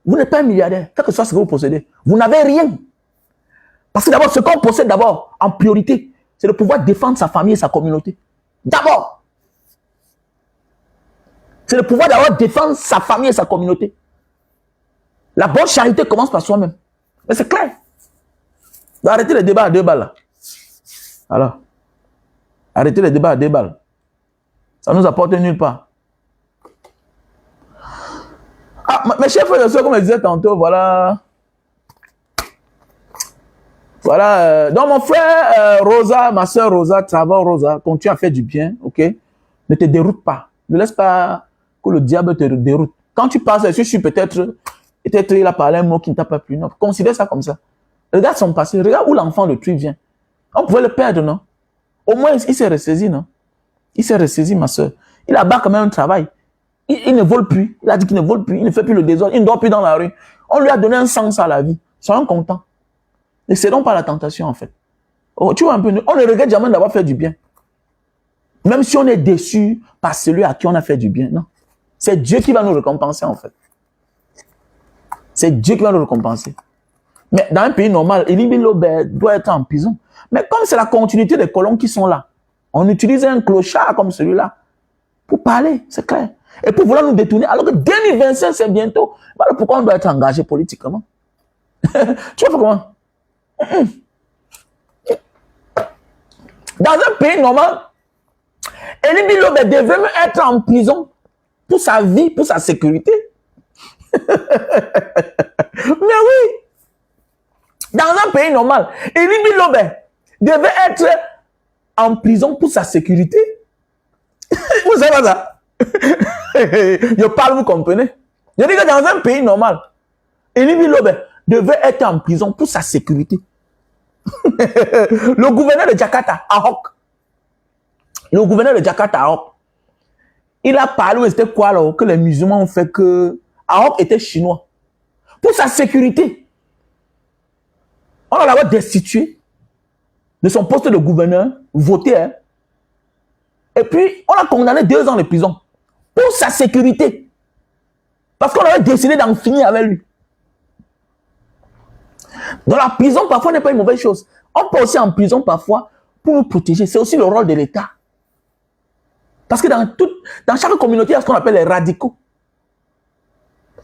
vous n'êtes pas un milliardaire, quel que soit ce que vous possédez. Vous n'avez rien. Parce que d'abord, ce qu'on possède d'abord, en priorité, c'est de pouvoir défendre sa famille et sa communauté. D'abord. C'est de pouvoir d'abord défendre sa famille et sa communauté. La bonne charité commence par soi-même. Mais c'est clair. Donc, arrêtez les débats à 2 balles là. Alors, arrêtez les débats à 2 balles. Ça ne nous apporte nulle part. Ah, mes chers frères et sœurs, comme je disais tantôt, voilà. Voilà. Donc, mon frère Rosa, ma soeur Rosa, travaille Rosa, continue à faire du bien, ok? Ne te déroute pas. Ne laisse pas que le diable te déroute. Quand tu passes, je suis peut-être il a parlé un mot qui ne t'a pas plu. Non, considère ça comme ça. Regarde son passé, regarde où l'enfant le truc vient. On pouvait le perdre, non? Au moins, il s'est ressaisi, non? Il s'est ressaisi, ma soeur. Il a bas quand même un travail. Il ne vole plus. Il a dit qu'il ne vole plus. Il ne fait plus le désordre. Il ne dort plus dans la rue. On lui a donné un sens à la vie. Soyons contents. Ne cédons pas à la tentation, en fait. Oh, tu vois un peu, on ne regrette jamais d'avoir fait du bien. Même si on est déçu par celui à qui on a fait du bien. Non. C'est Dieu qui va nous récompenser, en fait. C'est Dieu qui va nous récompenser. Mais dans un pays normal, Elie Lobé doit être en prison. Mais comme c'est la continuité des colons qui sont là, on utilise un clochard comme celui-là pour parler, c'est clair. Et pour vouloir nous détourner, alors que 2025, c'est bientôt. Voilà pourquoi on doit être engagé politiquement. Tu vois comment? Dans un pays normal, Elie Lobé devrait même être en prison pour sa vie, pour sa sécurité. Mais oui, dans un pays normal, Elie Lobé devait être en prison pour sa sécurité. Vous savez ça? Je parle, vous comprenez? Je dis que dans un pays normal, Elie Lobé devait être en prison pour sa sécurité. Le gouverneur de Jakarta, Ahok, il a parlé, c'était quoi là, que les musulmans ont fait que Ahok était chinois. Pour sa sécurité, on l'a destitué de son poste de gouverneur, voté, hein. Et puis, on l'a condamné 2 ans de prison pour sa sécurité. Parce qu'on avait décidé d'en finir avec lui. Dans la prison, parfois, n'est pas une mauvaise chose. On peut aussi en prison, parfois, pour nous protéger. C'est aussi le rôle de l'État. Parce que dans chaque communauté, il y a ce qu'on appelle les radicaux.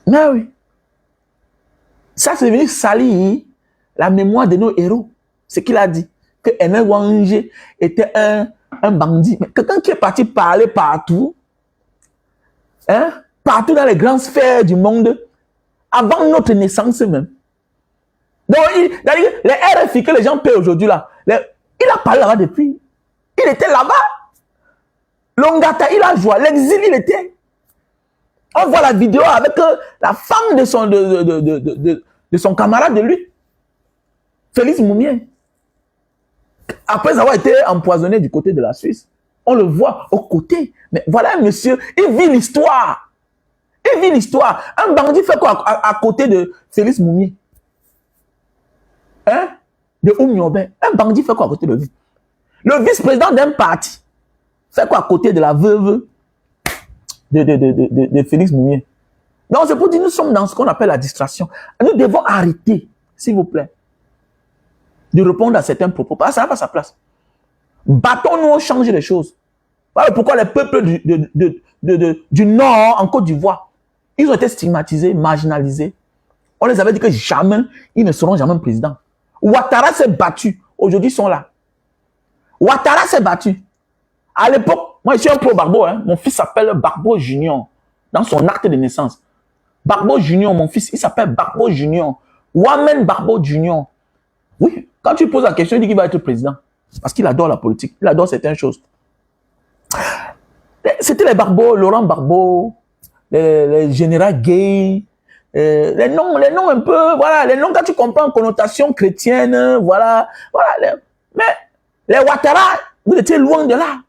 Mais oui. Ça, c'est venu salir la mémoire de nos héros. Ce qu'il a dit. Que Aimé Wangé était un bandit. Mais quelqu'un qui est parti parler partout, hein, partout dans les grandes sphères du monde, avant notre naissance même. Donc, les RFI que les gens paient aujourd'hui là, il a parlé là-bas depuis. Il était là-bas. Longata, il a joué. L'exil, il était. On voit la vidéo avec la femme de son camarade de lui. Félix Moumié. Après avoir été empoisonné du côté de la Suisse, on le voit au côté. Mais voilà, monsieur, il vit l'histoire. Il vit l'histoire. Un bandit fait quoi à côté de Félix Moumié? Hein? De Oumyobé. Un bandit fait quoi à côté de lui? Le vice-président d'un parti fait quoi à côté de la veuve de Félix Moumié? Donc c'est pour dire, nous sommes dans ce qu'on appelle la distraction. Nous devons arrêter, s'il vous plaît, de répondre à certains propos. Ça n'a pas sa place. Battons-nous, changer les choses. Voilà pourquoi les peuples du Nord, en Côte d'Ivoire, ils ont été stigmatisés, marginalisés. On les avait dit que jamais, ils ne seront jamais présidents. Ouattara s'est battu. Aujourd'hui, ils sont là. Ouattara s'est battu. À l'époque, moi, je suis un pro-Barbeau. Hein. Mon fils s'appelle Barbeau Junior. Dans son acte de naissance. Barbeau Junior, mon fils, il s'appelle Barbeau Junior. Wamen Barbeau Junior. Oui, quand tu poses la question, il dit qu'il va être président. Parce qu'il adore la politique. Il adore certaines choses. C'était les Barbeau, Laurent Barbeau, les généraux Gay, les noms un peu, voilà, les noms quand tu comprends connotation chrétienne, voilà. Mais les Ouattara, vous étiez loin de là.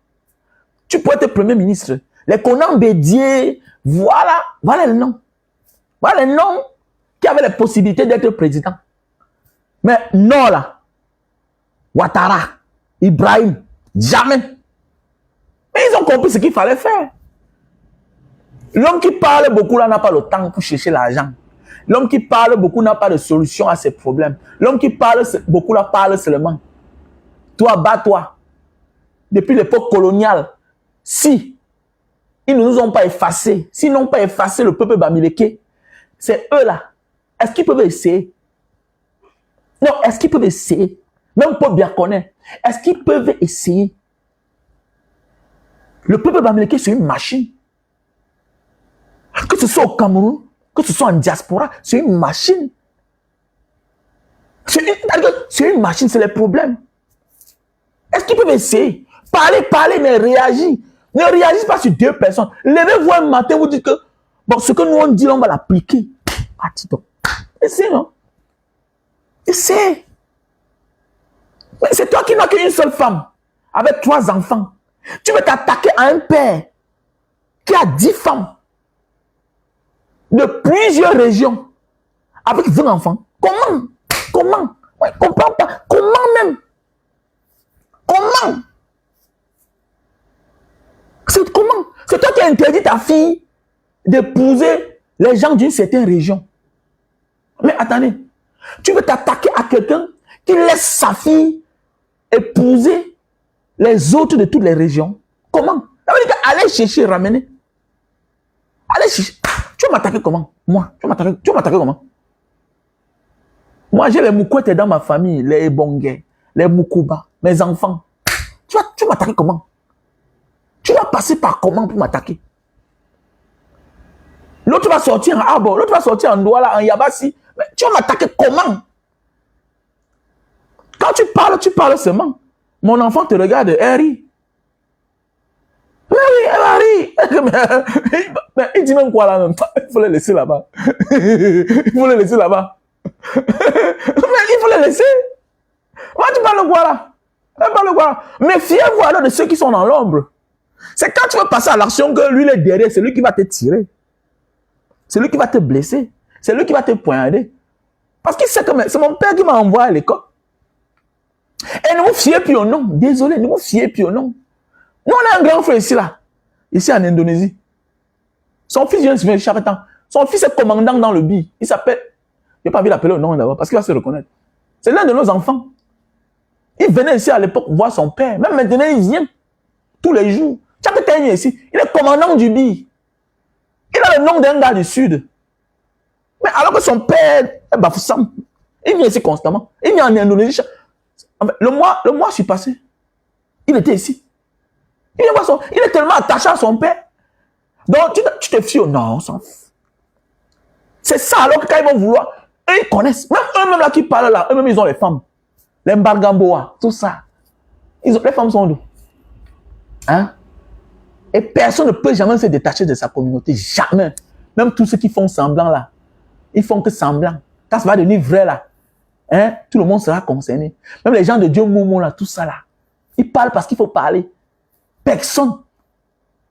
Tu peux être premier ministre. Les Conan Bédier, voilà les noms. Voilà les noms qui avaient la possibilité d'être président. Mais non là, Ouattara, Ibrahim, jamais. Mais ils ont compris ce qu'il fallait faire. L'homme qui parle beaucoup là n'a pas le temps pour chercher l'argent. L'homme qui parle beaucoup n'a pas de solution à ses problèmes. L'homme qui parle beaucoup là parle seulement. Toi, bats-toi. Depuis l'époque coloniale, si ils ne nous ont pas effacés, s'ils n'ont pas effacé le peuple bamileke, c'est eux là. Est-ce qu'ils peuvent essayer? Non, est-ce qu'ils peuvent essayer? Même Paul bien connaît. Est-ce qu'ils peuvent essayer? Le peuple bamileke, c'est une machine. Que ce soit au Cameroun, que ce soit en diaspora, c'est une machine. C'est une machine, c'est les problèmes. Est-ce qu'ils peuvent essayer? Parler, mais réagir. Ne réagissez pas sur 2 personnes. Levez-vous un matin, vous dites que bon, ce que nous on dit, on va l'appliquer. Essaye, non? Essaye. Mais c'est toi qui n'as qu'une seule femme, avec 3 enfants. Tu veux t'attaquer à un père qui a 10 femmes, de plusieurs régions, avec 20 enfants. Comment? Ouais, je comprends pas. Comment même? Comment? C'est toi qui as interdit ta fille d'épouser les gens d'une certaine région. Mais attendez, tu veux t'attaquer à quelqu'un qui laisse sa fille épouser les autres de toutes les régions? Comment? Ça veut dire allez chercher, ramener. Allez chercher. Tu vas m'attaquer comment? Moi, tu vas m'attaquer comment? Moi, j'ai les Moukouettes dans ma famille, les Ebongé, les Moukouba, mes enfants. Tu vas m'attaquer comment? Tu vas passer par comment pour m'attaquer? L'autre va sortir en Abo, l'autre va sortir en Douala, en Yabassi. Mais tu vas m'attaquer comment? Quand tu parles seulement. Mon enfant te regarde, Harry. Mais oui, Harry. Mais il dit même quoi là même? Il faut les laisser là-bas. Il faut les laisser là-bas. Mais il faut les laisser. Moi, tu parles quoi là? Méfiez-vous alors de ceux qui sont dans l'ombre. C'est quand tu veux passer à l'action que lui, il est derrière, c'est lui qui va te tirer. C'est lui qui va te blesser. C'est lui qui va te poignarder. Parce qu'il sait que c'est mon père qui m'a envoyé à l'école. Et ne vous fiez plus au nom. Désolé, ne vous fiez plus au nom. Nous, on a un grand frère ici, là. Ici, en Indonésie. Son fils vient de chaque temps. Son fils est commandant dans le BI. Il s'appelle... Je n'ai pas envie d'appeler le nom d'abord parce qu'il va se reconnaître. C'est l'un de nos enfants. Il venait ici à l'époque voir son père. Même maintenant, il vient. Tous les jours. Chaque temps, il est ici. Il est commandant du BI. Il a le nom d'un gars du Sud. Mais alors que son père est Bafoussam, il vient ici constamment. Il vient en Indonésie. Le mois, je suis passé. Il était ici. Il est tellement attaché à son père. Donc, tu te fies au non, s'en fout. C'est ça, alors que quand ils vont vouloir, eux, ils connaissent. Même eux-mêmes là qui parlent là, eux-mêmes, ils ont les femmes. Les Mbargamboa, tout ça. Les femmes sont d'où? Hein? Et personne ne peut jamais se détacher de sa communauté. Jamais. Même tous ceux qui font semblant là. Ils font que semblant. Quand ça va devenir vrai là, hein, tout le monde sera concerné. Même les gens de Dieu Momo là, tout ça là. Ils parlent parce qu'il faut parler. Personne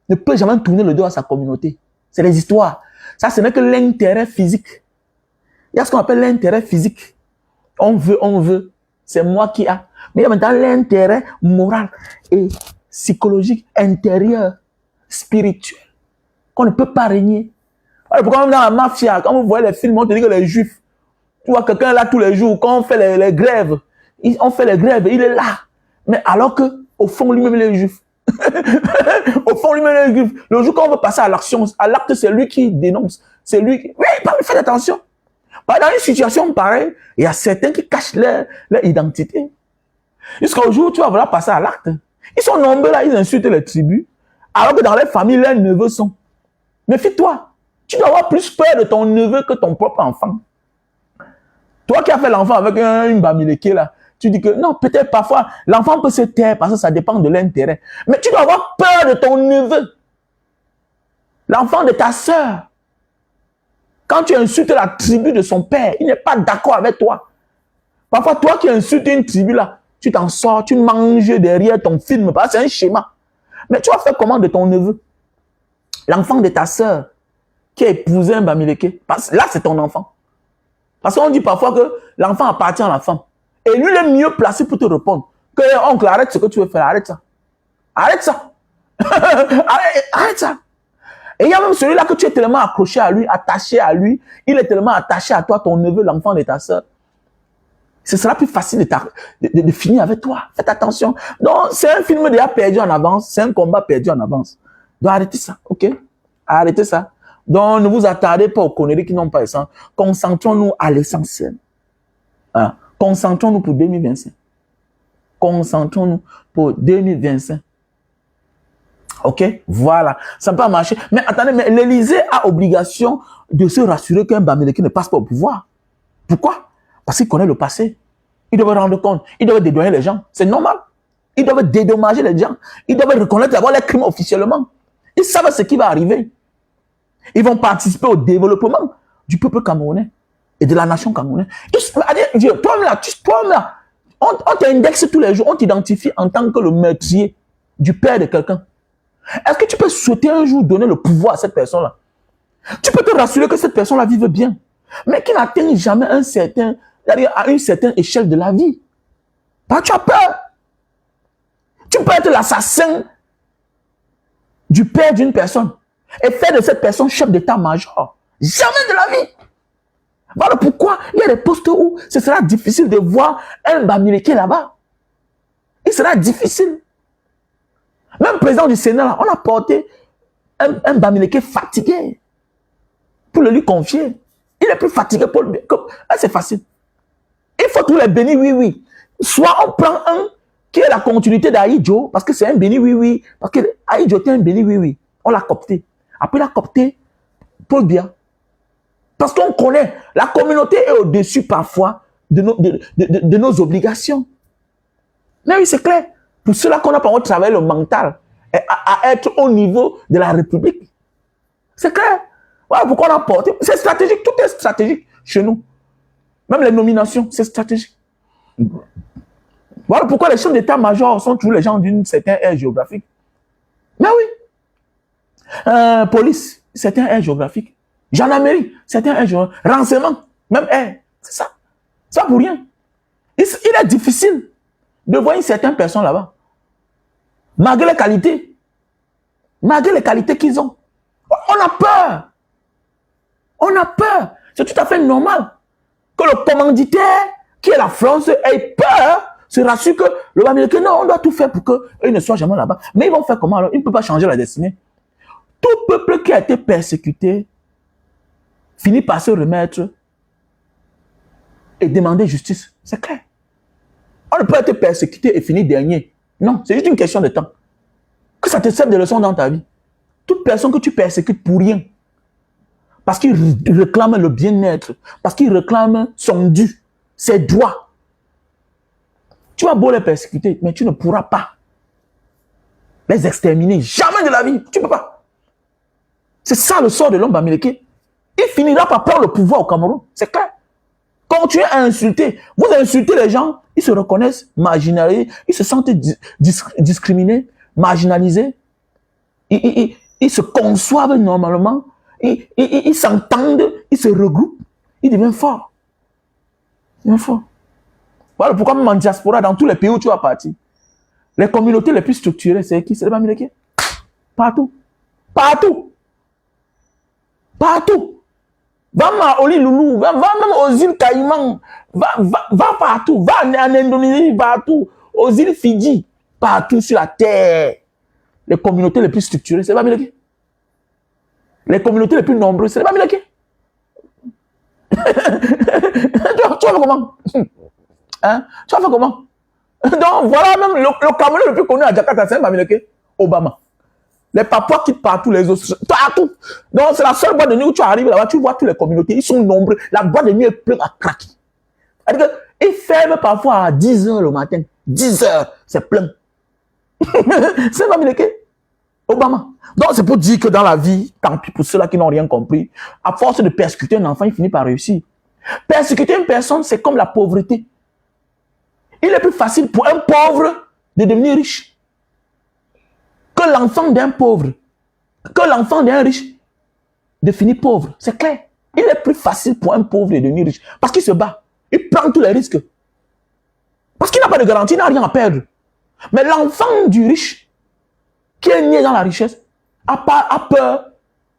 ne peut jamais tourner le dos à sa communauté. C'est les histoires. Ça, ce n'est que l'intérêt physique. Il y a ce qu'on appelle l'intérêt physique. On veut. C'est moi qui a. Mais il y a maintenant l'intérêt moral et psychologique, intérieur, spirituel, qu'on ne peut pas régner. Alors, pourquoi même dans la mafia, quand vous voyez les films, on te dit que les juifs, tu vois quelqu'un là tous les jours, quand on fait les grèves, on fait les grèves, il est là. Mais alors que, au fond, lui-même, il est juif. Au fond, lui-même, il est juif. Le jour quand on veut passer à l'action, à l'acte, c'est lui qui dénonce. C'est lui qui... Oui, faites attention. Dans une situation pareille, il y a certains qui cachent leur identité. Jusqu'au jour où tu vas vouloir passer à l'acte. Ils sont nombreux là, ils insultent les tribus. Alors que dans les familles, leurs neveux sont. Méfie-toi. Tu dois avoir plus peur de ton neveu que ton propre enfant. Toi qui as fait l'enfant avec une bamileke là, tu dis que non, peut-être parfois, l'enfant peut se taire parce que ça dépend de l'intérêt. Mais tu dois avoir peur de ton neveu. L'enfant de ta sœur. Quand tu insultes la tribu de son père, il n'est pas d'accord avec toi. Parfois, toi qui insultes une tribu là, tu t'en sors, tu manges derrière ton film, parce que c'est un schéma. Mais tu vas faire comment de ton neveu? L'enfant de ta sœur qui a épousé un bamileke. Là, c'est ton enfant. Parce qu'on dit parfois que l'enfant appartient à la femme. Et lui, il est mieux placé pour te répondre. Que oncle, arrête ce que tu veux faire, arrête ça. Arrête ça. arrête ça. Et il y a même celui-là que tu es tellement accroché à lui, attaché à lui, il est tellement attaché à toi, ton neveu, l'enfant de ta sœur. Ce sera plus facile de finir avec toi. Faites attention. Donc, c'est un film déjà perdu en avance, c'est un combat perdu en avance. Donc, arrêtez ça, ok? Arrêtez ça. Donc, ne vous attardez pas aux conneries qui n'ont pas de sens. Concentrons-nous à l'essentiel. Hein? Concentrons-nous pour 2025. Concentrons-nous pour 2025. Ok, voilà, ça ne peut pas marcher. Mais attendez, mais l'Élysée a obligation de se rassurer qu'un Bamileke ne passe pas au pouvoir. Pourquoi? Parce qu'il connaît le passé. Il doit rendre compte. Il doit dédouaner les gens. C'est normal. Ils doivent dédommager les gens. Ils doivent reconnaître d'abord les crimes officiellement. Ils savent ce qui va arriver. Ils vont participer au développement du peuple camerounais et de la nation camerounaise. Toi-même là, on t'indexe tous les jours, on t'identifie en tant que le meurtrier du père de quelqu'un. Est-ce que tu peux souhaiter un jour donner le pouvoir à cette personne-là? Tu peux te rassurer que cette personne-là vive bien, mais qui n'atteint jamais à une certaine échelle de la vie. Parce que tu as peur. Tu peux être l'assassin du père d'une personne et faire de cette personne chef d'état-major. Jamais de la vie. Voilà pourquoi il y a des postes où ce sera difficile de voir un Bamileke là-bas. Il sera difficile. Même président du Sénat, là, on a porté un Bamileke fatigué pour le lui confier. Il est plus fatigué pour le... C'est facile. Il faut tous les bénis oui. Soit on prend un qui est la continuité d'Aïdjo, parce que c'est un béni oui. Parce que Aïdjo était un béni oui. On l'a copté. Après, il a copté Paul Biya. Parce qu'on connaît, la communauté est au-dessus parfois de nos obligations. Mais oui, c'est clair. Pour cela qu'on n'a pas travaillé le mental à être au niveau de la République. C'est clair. Voilà pourquoi on a porté. C'est stratégique. Tout est stratégique chez nous. Même les nominations, c'est stratégique. Voilà pourquoi les chefs d'état-major sont toujours les gens d'une certaine aire géographique. Mais oui. Police, c'est un aire géographique. Gendarmerie, certains renseignements, même c'est ça. Ça pour rien. Il est difficile de voir une certaine personne là-bas. Malgré les qualités. Malgré les qualités qu'ils ont. On a peur. On a peur. C'est tout à fait normal que le commanditaire, qui est la France, ait peur, se rassure que le Américain, non, on doit tout faire pour qu'ils ne soient jamais là-bas. Mais ils vont faire comment alors? Ils ne peuvent pas changer la destinée. Tout peuple qui a été persécuté finit par se remettre et demander justice. C'est clair. On ne peut être persécuté et finir dernier. Non, c'est juste une question de temps. Que ça te serve de leçon dans ta vie. Toute personne que tu persécutes pour rien, parce qu'il réclame le bien-être, parce qu'il réclame son dû, ses droits, tu vas beau les persécuter, mais tu ne pourras pas les exterminer. Jamais de la vie. Tu ne peux pas. C'est ça le sort de l'homme américain. Il finira par prendre le pouvoir au Cameroun. C'est clair. Continuez à insulter. Vous insultez les gens, ils se reconnaissent marginalisés, ils se sentent discriminés, marginalisés. Ils se conçoivent normalement. Ils s'entendent, ils se regroupent. Ils deviennent forts. Ils deviennent forts. Voilà pourquoi même en diaspora, dans tous les pays où tu vas partir, les communautés les plus structurées, c'est qui? C'est les Américains. Partout. Partout. Partout. Va à Oli-Loulou, va même aux îles Caïmans, va partout, va en Indonésie, partout, aux îles Fidji, partout sur la terre. Les communautés les plus structurées, c'est les Américains. Les communautés les plus nombreuses, c'est les Américains. Tu vas faire comment? Hein? Tu vas faire comment? Donc voilà, même le Cameroun le plus connu à Jakarta, c'est un Américain. Obama. Les Papouas quittent partout, les autres, partout. Donc c'est la seule boîte de nuit où tu arrives là-bas, tu vois toutes les communautés, ils sont nombreux. La boîte de nuit est pleine à craquer. C'est-à-dire qu'ils ferment parfois à 10 h le matin. 10 h, c'est plein. C'est un Américain. Obama. Donc c'est pour dire que dans la vie, tant pis pour ceux-là qui n'ont rien compris, à force de persécuter un enfant, il finit par réussir. Persécuter une personne, c'est comme la pauvreté. Il est plus facile pour un pauvre de devenir riche que l'enfant d'un pauvre, que l'enfant d'un riche de finir pauvre. C'est clair. Il est plus facile pour un pauvre de devenir riche parce qu'il se bat. Il prend tous les risques. Parce qu'il n'a pas de garantie, il n'a rien à perdre. Mais l'enfant du riche, qui est né dans la richesse, a peur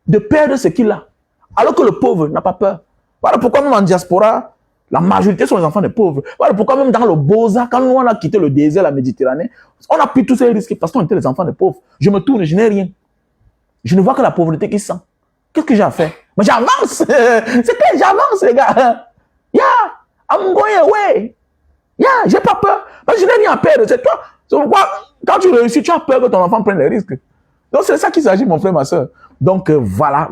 de perdre ce qu'il a. Alors que le pauvre n'a pas peur. Voilà pourquoi même en diaspora, la majorité sont les enfants des pauvres. Voilà pourquoi même dans le Beaux-Arts, quand nous on a quitté le désert, la Méditerranée, on a pris tous ces risques parce qu'on était les enfants des pauvres. Je me tourne, je n'ai rien. Je ne vois que la pauvreté qui sent. Qu'est-ce que j'ai à faire? Mais j'avance. C'est que j'avance, les gars. Yeah, I'm going away. Yeah, j'ai pas peur. Parce que je n'ai rien à perdre. C'est toi. C'est pourquoi, quand tu réussis, tu as peur que ton enfant prenne les risques. Donc c'est ça qu'il s'agit, mon frère, ma soeur. Donc voilà.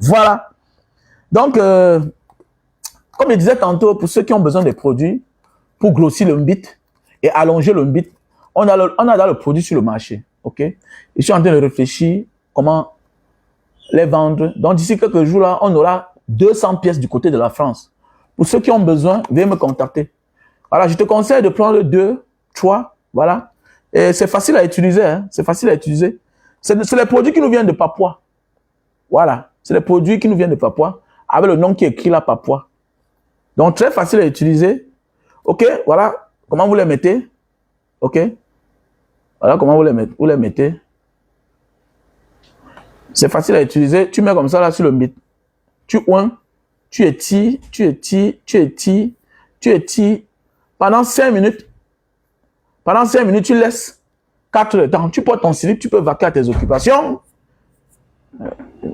Voilà. Donc, comme je disais tantôt, pour ceux qui ont besoin des produits, pour grossir le mbit et allonger le mbit, on a dans le produit sur le marché. Ok? Je suis en train de réfléchir comment les vendre. Donc d'ici quelques jours, là, on aura 200 pièces du côté de la France. Pour ceux qui ont besoin, veuillez me contacter. Voilà, je te conseille de prendre 2, 3, voilà. Et c'est facile à utiliser, hein? C'est facile à utiliser. C'est les produits qui nous viennent de Papouas. Voilà, c'est les produits qui nous viennent de Papouas, avec le nom qui est écrit là, Papouas. Donc, très facile à utiliser. Ok, voilà comment vous les mettez. Ok, voilà comment vous les mettez. C'est facile à utiliser. Tu mets comme ça là sur le mbit. Tu oins, tu étires. Pendant 5 minutes. Pendant 5 minutes, tu laisses 4 heures de temps. Tu portes ton slip, tu peux vaquer à tes occupations.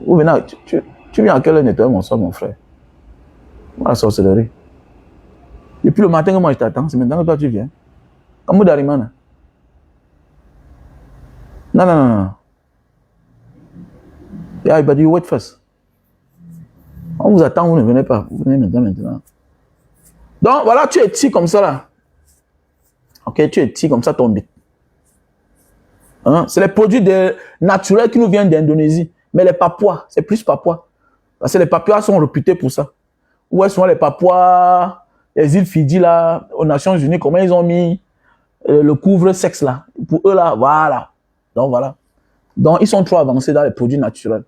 Ou maintenant, tu viens à quelle heure nettoyer mon sol, mon frère? La sorcellerie. Depuis le matin que moi je t'attends, c'est maintenant que toi tu viens. Comme Darimana. Non. Yeah, but you wait first. On vous attend, vous ne venez pas. Vous venez maintenant. Donc voilà, tu étires comme ça là. Ok, tu étires comme ça ton bit. Hein? C'est les produits naturels qui nous viennent d'Indonésie. Mais les Papouas, c'est plus Papouas. Parce que les Papouas sont réputés pour ça. Où sont les Papouas, les îles Fidji là, aux Nations Unies, comment ils ont mis le couvre-sexe là. Pour eux là, voilà. Donc voilà. Donc ils sont trop avancés dans les produits naturels.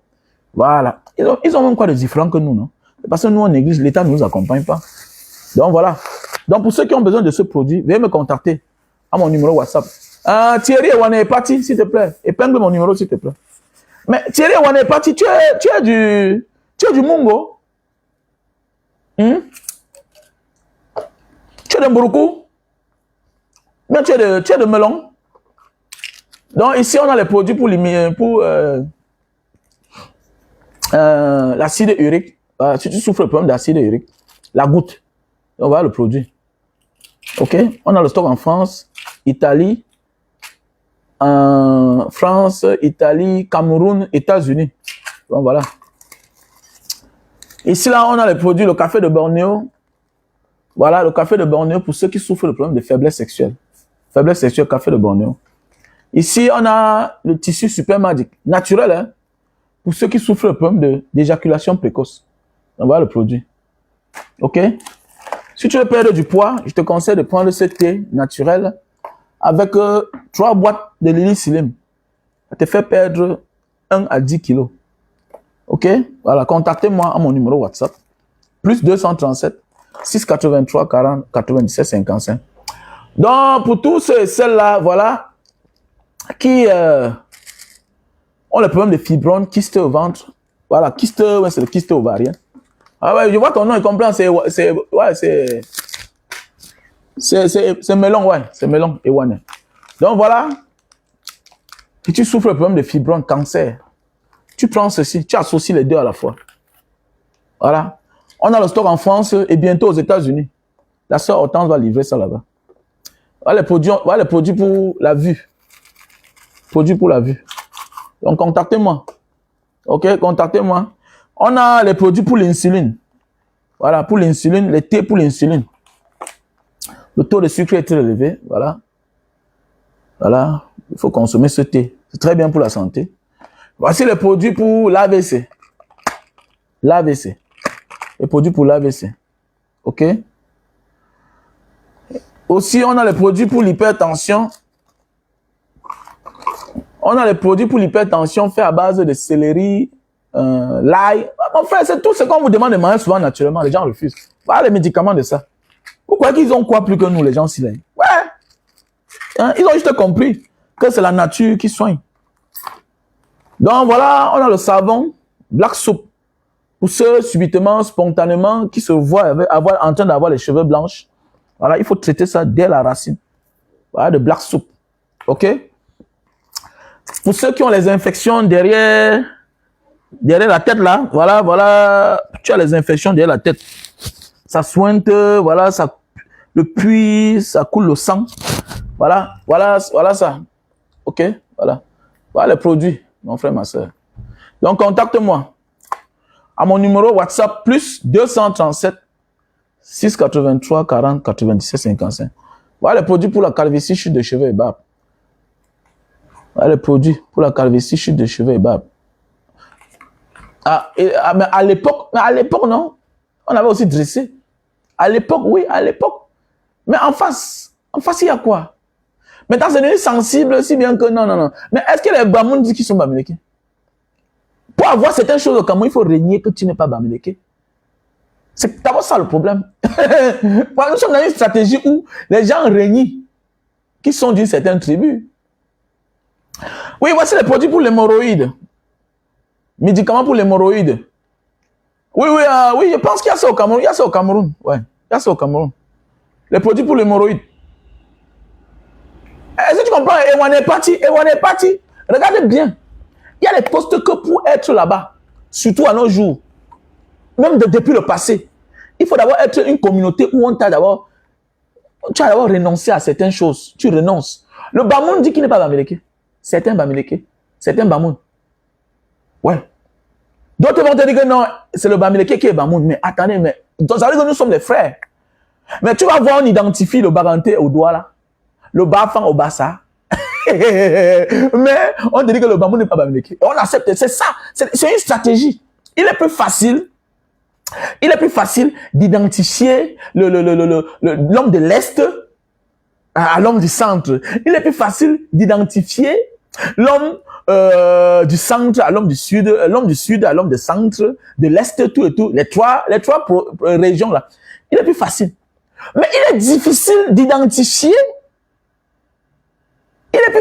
Voilà. Ils ont même quoi de différent que nous, non? Parce que nous, en église, l'État ne nous accompagne pas. Donc, voilà. Donc, pour ceux qui ont besoin de ce produit, veuillez me contacter à mon numéro WhatsApp. Thierry Ewane est parti, s'il te plaît. Épingle mon numéro, s'il te plaît. Mais Thierry Ewane est parti. Tu es du Mungo? Tu es de Mbouroukou? Bien, tu es de Melon? Donc, ici, on a les produits pour l'acide urique. Si tu souffres le problème d'acide urique, la goutte, on va le produit. Ok? On a le stock en France, Italie, France, Italie, Cameroun, États-Unis. Donc voilà. Ici, là, on a les produits, le café de Bornéo. Voilà, le café de Bornéo pour ceux qui souffrent le problème de faiblesse sexuelle. Faiblesse sexuelle, café de Bornéo. Ici, on a le tissu Super Magic, naturel, hein, pour ceux qui souffrent le problème d'éjaculation précoce. On va le produit. Ok? Si tu veux perdre du poids, je te conseille de prendre ce thé naturel avec 3 boîtes de Lily Slim. Ça te fait perdre 1 à 10 kilos. Ok? Voilà, contactez-moi à mon numéro WhatsApp. Plus 237 683 40 97 55. Donc, pour tous ceux et celles-là, voilà, qui ont le problème de fibromes, kyste au ventre. Voilà, kyste, ouais, c'est le kyste ovarien. Ah ouais, je vois ton nom est complet, c'est melon, ouais, c'est melon, Ewane. Donc voilà, si tu souffres le problème de fibromes, cancer, tu prends ceci, tu associes les deux à la fois. Voilà. On a le stock en France et bientôt aux États-Unis. La sœur Hortense va livrer ça là-bas. Voilà les produits pour la vue. Produits pour la vue. Donc contactez-moi. Ok, contactez-moi. On a les produits pour l'insuline. Voilà, pour l'insuline, les thés pour l'insuline. Le taux de sucre est très élevé. Voilà. Voilà. Il faut consommer ce thé. C'est très bien pour la santé. Voici les produits pour l'AVC. L'AVC. Les produits pour l'AVC. OK? Aussi, on a les produits pour l'hypertension. On a les produits pour l'hypertension faits à base de céleri, l'ail. Mon frère, c'est tout ce qu'on vous demande de manger souvent naturellement. Les gens refusent. Voilà les médicaments de ça. Vous croyez qu'ils ont quoi plus que nous, les gens si là? Ouais. Hein, ils ont juste compris que c'est la nature qui soigne. Donc voilà, on a le savon Black Soup. Pour ceux subitement, spontanément, qui se voient en train d'avoir les cheveux blancs. Voilà, il faut traiter ça dès la racine. Voilà, de Black Soup. OK? Pour ceux qui ont les infections derrière la tête là, voilà, tu as les infections derrière la tête. Ça sointe, voilà, le puits, ça coule le sang. Voilà ça. OK? Voilà les produits, mon frère, ma soeur. Donc, contacte-moi à mon numéro WhatsApp plus 237 683 40 97 55. Voilà les produits pour la calvitie, chute de cheveux et barbe. Voilà les produits pour la calvitie, chute de cheveux et barbe. Mais à l'époque, non. On avait aussi dressé. À l'époque, oui, à l'époque. Mais en face, il y a quoi? Maintenant, c'est devenu sensible, si bien que non. Mais est-ce que les Bamoun disent qu'ils sont Bamileke? Pour avoir certaines choses au Cameroun, il faut régner que tu n'es pas Bamileke. C'est d'abord ça le problème. Nous sommes dans une stratégie où les gens régnent, qui sont d'une certaine tribu. Oui, voici les produits pour l'hémorroïde. Médicaments pour l'hémorroïde. Oui, je pense qu'il y a ça au Cameroun. Ouais, il y a ça au Cameroun. Les produits pour l'hémorroïde. Est-ce que tu comprends? Ewane est parti. Regardez bien. Il y a les postes que pour être là-bas, surtout à nos jours, même depuis le passé, il faut d'abord être une communauté où tu as d'abord renoncé à certaines choses. Tu renonces. Le Bamoun dit qu'il n'est pas Bamileke. Certains Bamileke. Certains Bamoun. Ouais. D'autres vont te dire que non, c'est le Bamileke qui est Bamoun. Mais attendez, ça veut dire que nous sommes des frères. Mais tu vas voir, on identifie le Baranté au doigt là. Le Bafan au Bassa. Mais on te dit que le Bamoun n'est pas Bamileke. On accepte. C'est ça. C'est une stratégie. Il est plus facile d'identifier l'homme de l'Est à l'homme du centre. Il est plus facile d'identifier L'homme du centre à l'homme du sud à l'homme du centre, de l'est, tout et tout. Les trois régions là. Il est plus facile. Mais il est difficile d'identifier. Il est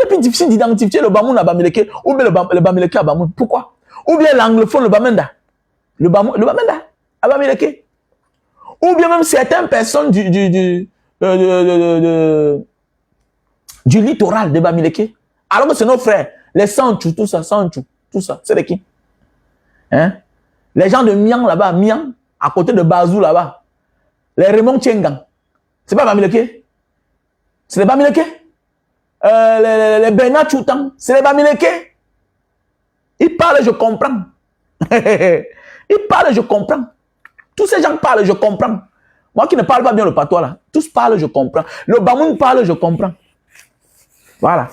plus difficile d'identifier le Bamoun à Bamileke ou bien le Bamileke à Bamoun. Pourquoi? Ou bien l'anglophone, le Bamenda. Le Bamenda à Bamileke. Ou bien même certaines personnes du littoral de Bamileke. Alors que c'est nos frères. Les Sanchou, tout ça, c'est de qui? Hein? Les gens de Mian là-bas, Mian, à côté de Bazou là-bas. Les Raymond Tiengang. C'est pas Bamileke? C'est les Bamileke? Les Bernard Choutan, c'est les Bamileke? Ils parlent, je comprends. Ils parlent, je comprends. Tous ces gens parlent, je comprends. Moi qui ne parle pas bien le patois là, tous parlent, je comprends. Le Bamoun parle, je comprends. Voilà.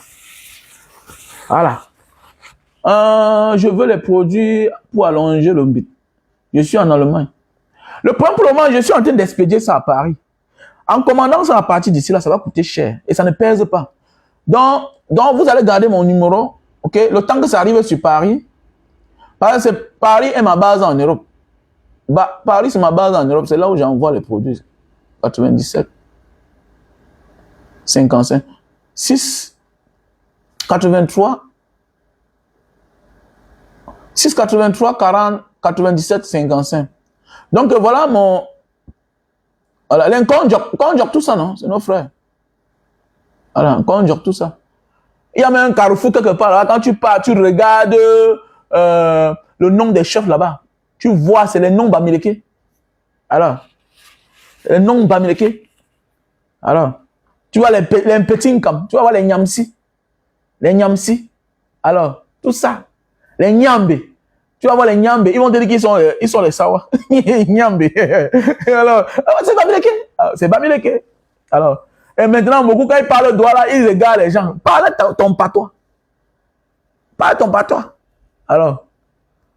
Je veux les produits pour allonger le bit. Je suis en Allemagne. Le problème pour le moment, je suis en train d'expédier ça à Paris. En commandant ça à partir d'ici là, ça va coûter cher et ça ne pèse pas. Donc vous allez garder mon numéro, ok? Le temps que ça arrive sur Paris, Paris est ma base en Europe. Paris c'est ma base en Europe, c'est là où j'envoie les produits. 97, 55, 6, 83, 6, 83, 40, 97, 55. Donc voilà mon... Voilà, l'enconjoc, tout ça, non? C'est nos frères. Voilà, enconjoc, tout ça. Il y a même un carrefour quelque part là. Quand tu pars, tu regardes le nom des chefs là-bas. Tu vois, c'est les noms Bamileke. Alors, les noms Bamileke. Alors, tu vois les petits Nkam, tu vas voir les Nyamsi. Les Nyamsi. Alors, tout ça. Les Nyambe. Tu vas voir les Nyambe. Ils vont te dire qu'ils sont les Sawa. Nyambe. Alors, c'est Bamileke. C'est Bamileke. Alors, et maintenant, beaucoup, quand ils parlent de droit là, ils regardent les gens. Parle ton patois. Parle ton patois. Alors,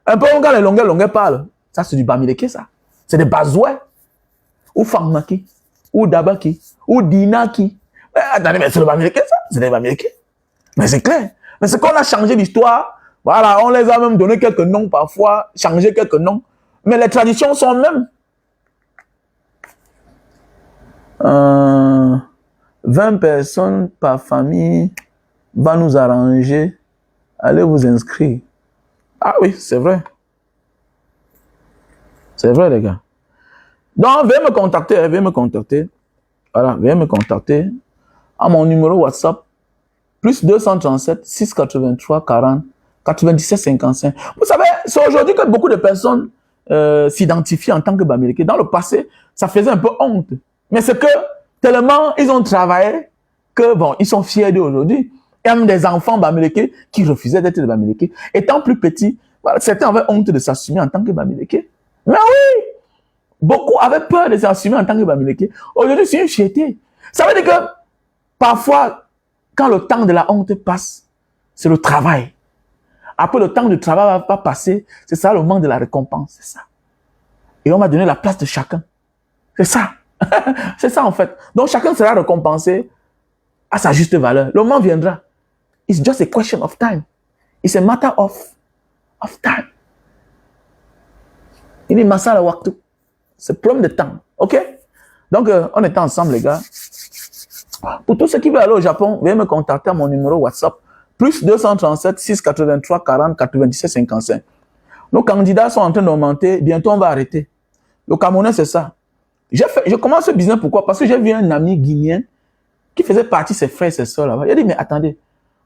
un peu quand les longueurs parlent, ça c'est du Bamileke, ça. C'est des Bazouais. Ou Fangmaki. Ou Dabaki. Ou Dinaki. Mais attendez, mais c'est le Bamileke, ça. C'est des Bamileke. Mais c'est clair. Mais c'est qu'on a changé l'histoire. Voilà, on les a même donné quelques noms parfois, changé quelques noms. Mais les traditions sont mêmes. 20 personnes par famille va nous arranger. Allez vous inscrire. Ah oui, c'est vrai. C'est vrai, les gars. Donc, veuillez me contacter. Voilà, veuillez me contacter à mon numéro WhatsApp, plus 237 683 40 97 55. Vous savez, c'est aujourd'hui que beaucoup de personnes s'identifient en tant que Bamileke. Dans le passé, ça faisait un peu honte. Mais c'est que tellement ils ont travaillé que, bon, ils sont fiers d'aujourd'hui. Il y a même des enfants Bamileke qui refusaient d'être des Bamileke. Étant plus petits, voilà, certains avaient honte de s'assumer en tant que Bamileke. Mais oui, beaucoup avaient peur de s'assumer en tant que Bamileke. Aujourd'hui, c'est une fierté. Ça veut dire que parfois, quand le temps de la honte passe, c'est le travail. Après, le temps du travail va passer, c'est ça le moment de la récompense, c'est ça. Et on va donner la place de chacun. C'est ça. C'est ça en fait. Donc chacun sera récompensé à sa juste valeur. Le moment viendra. It's just a question of time. It's a matter of time. Il est masala waktu. C'est problème de temps. Ok? Donc on est ensemble les gars. Pour tous ceux qui veulent aller au Japon, veuillez me contacter à mon numéro WhatsApp. Plus 237 683 40 97 55. Nos candidats sont en train d'augmenter. Bientôt on va arrêter. Le Camerounais c'est ça. Je commence ce business, pourquoi? Parce que j'ai vu un ami guinéen qui faisait partie de ses frères et ses soeurs là-bas. Il a dit, mais attendez,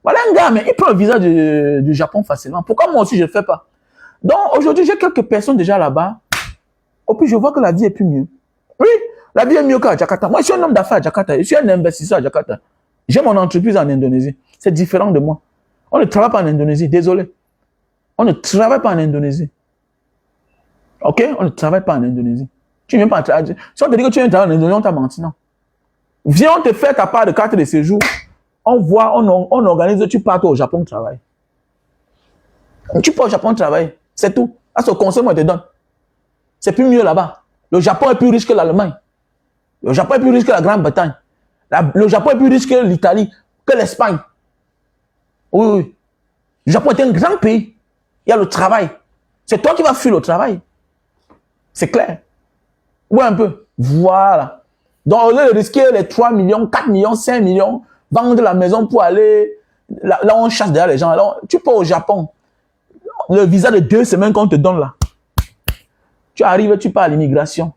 voilà un gars, mais il prend le visa du Japon facilement. Pourquoi moi aussi je ne le fais pas? Donc aujourd'hui, j'ai quelques personnes déjà là-bas. Et puis je vois que la vie est plus mieux. Oui, la vie est mieux qu'à Jakarta. Moi, je suis un homme d'affaires à Jakarta. Je suis un investisseur à Jakarta. J'ai mon entreprise en Indonésie. C'est différent de moi. On ne travaille pas en Indonésie, désolé. On ne travaille pas en Indonésie. Ok? On ne travaille pas en Indonésie. Tu ne viens pas travailler. Si on te dit que tu viens travailler en Indonésie, on t'a menti, non. Viens, on te fait ta part de carte de séjour. On voit, on organise, tu pars au Japon travailler. Tu pars au Japon travailler. C'est tout. À ce conseil, moi, je te donne. C'est plus mieux là-bas. Le Japon est plus riche que l'Allemagne. Le Japon est plus riche que la Grande-Bretagne. Le Japon est plus riche que l'Italie, que l'Espagne. Oui, oui. Le Japon est un grand pays. Il y a le travail. C'est toi qui vas fuir le travail. C'est clair. Oui, un peu. Voilà. Donc, au lieu de risquer les 3 millions, 4 millions, 5 millions, vendre la maison pour aller là où on chasse derrière les gens. Alors, tu pars au Japon. Le visa de 2 semaines qu'on te donne là. Tu arrives, tu pars à l'immigration.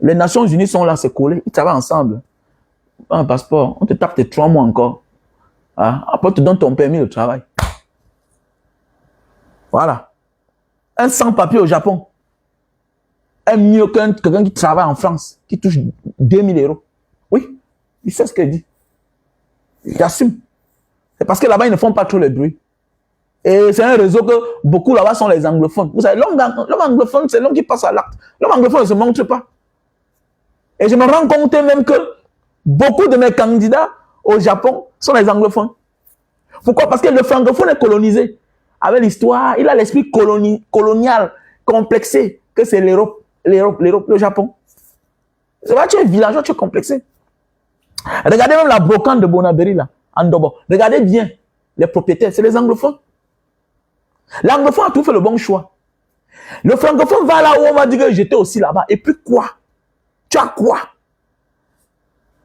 Les Nations Unies sont là, c'est collé. Ils travaillent ensemble. Un passeport, on te tape tes 3 mois encore. Hein? Après, on te donne ton permis de travail. Voilà. Un sans-papier au Japon est mieux qu'un quelqu'un qui travaille en France, qui touche 2000 euros. Oui, il sait ce qu'il dit. Il assume. C'est parce que là-bas, ils ne font pas trop le bruit. Et c'est un réseau que beaucoup là-bas sont les anglophones. Vous savez, l'homme anglophone, c'est l'homme qui passe à l'acte. L'homme anglophone ne se montre pas. Et je me rends compte même que beaucoup de mes candidats au Japon sont les anglophones. Pourquoi? Parce que le francophone est colonisé. Avec l'histoire, il a l'esprit colonial, complexé, que c'est l'Europe, le Japon. C'est vrai, tu es villageois, tu es complexé. Regardez même la brocante de Bonaberi, là, en Dobo. Regardez bien les propriétaires, c'est les anglophones. L'anglophone a tout fait le bon choix. Le francophone va là où on va dire que j'étais aussi là-bas. Et puis quoi? Tu as quoi?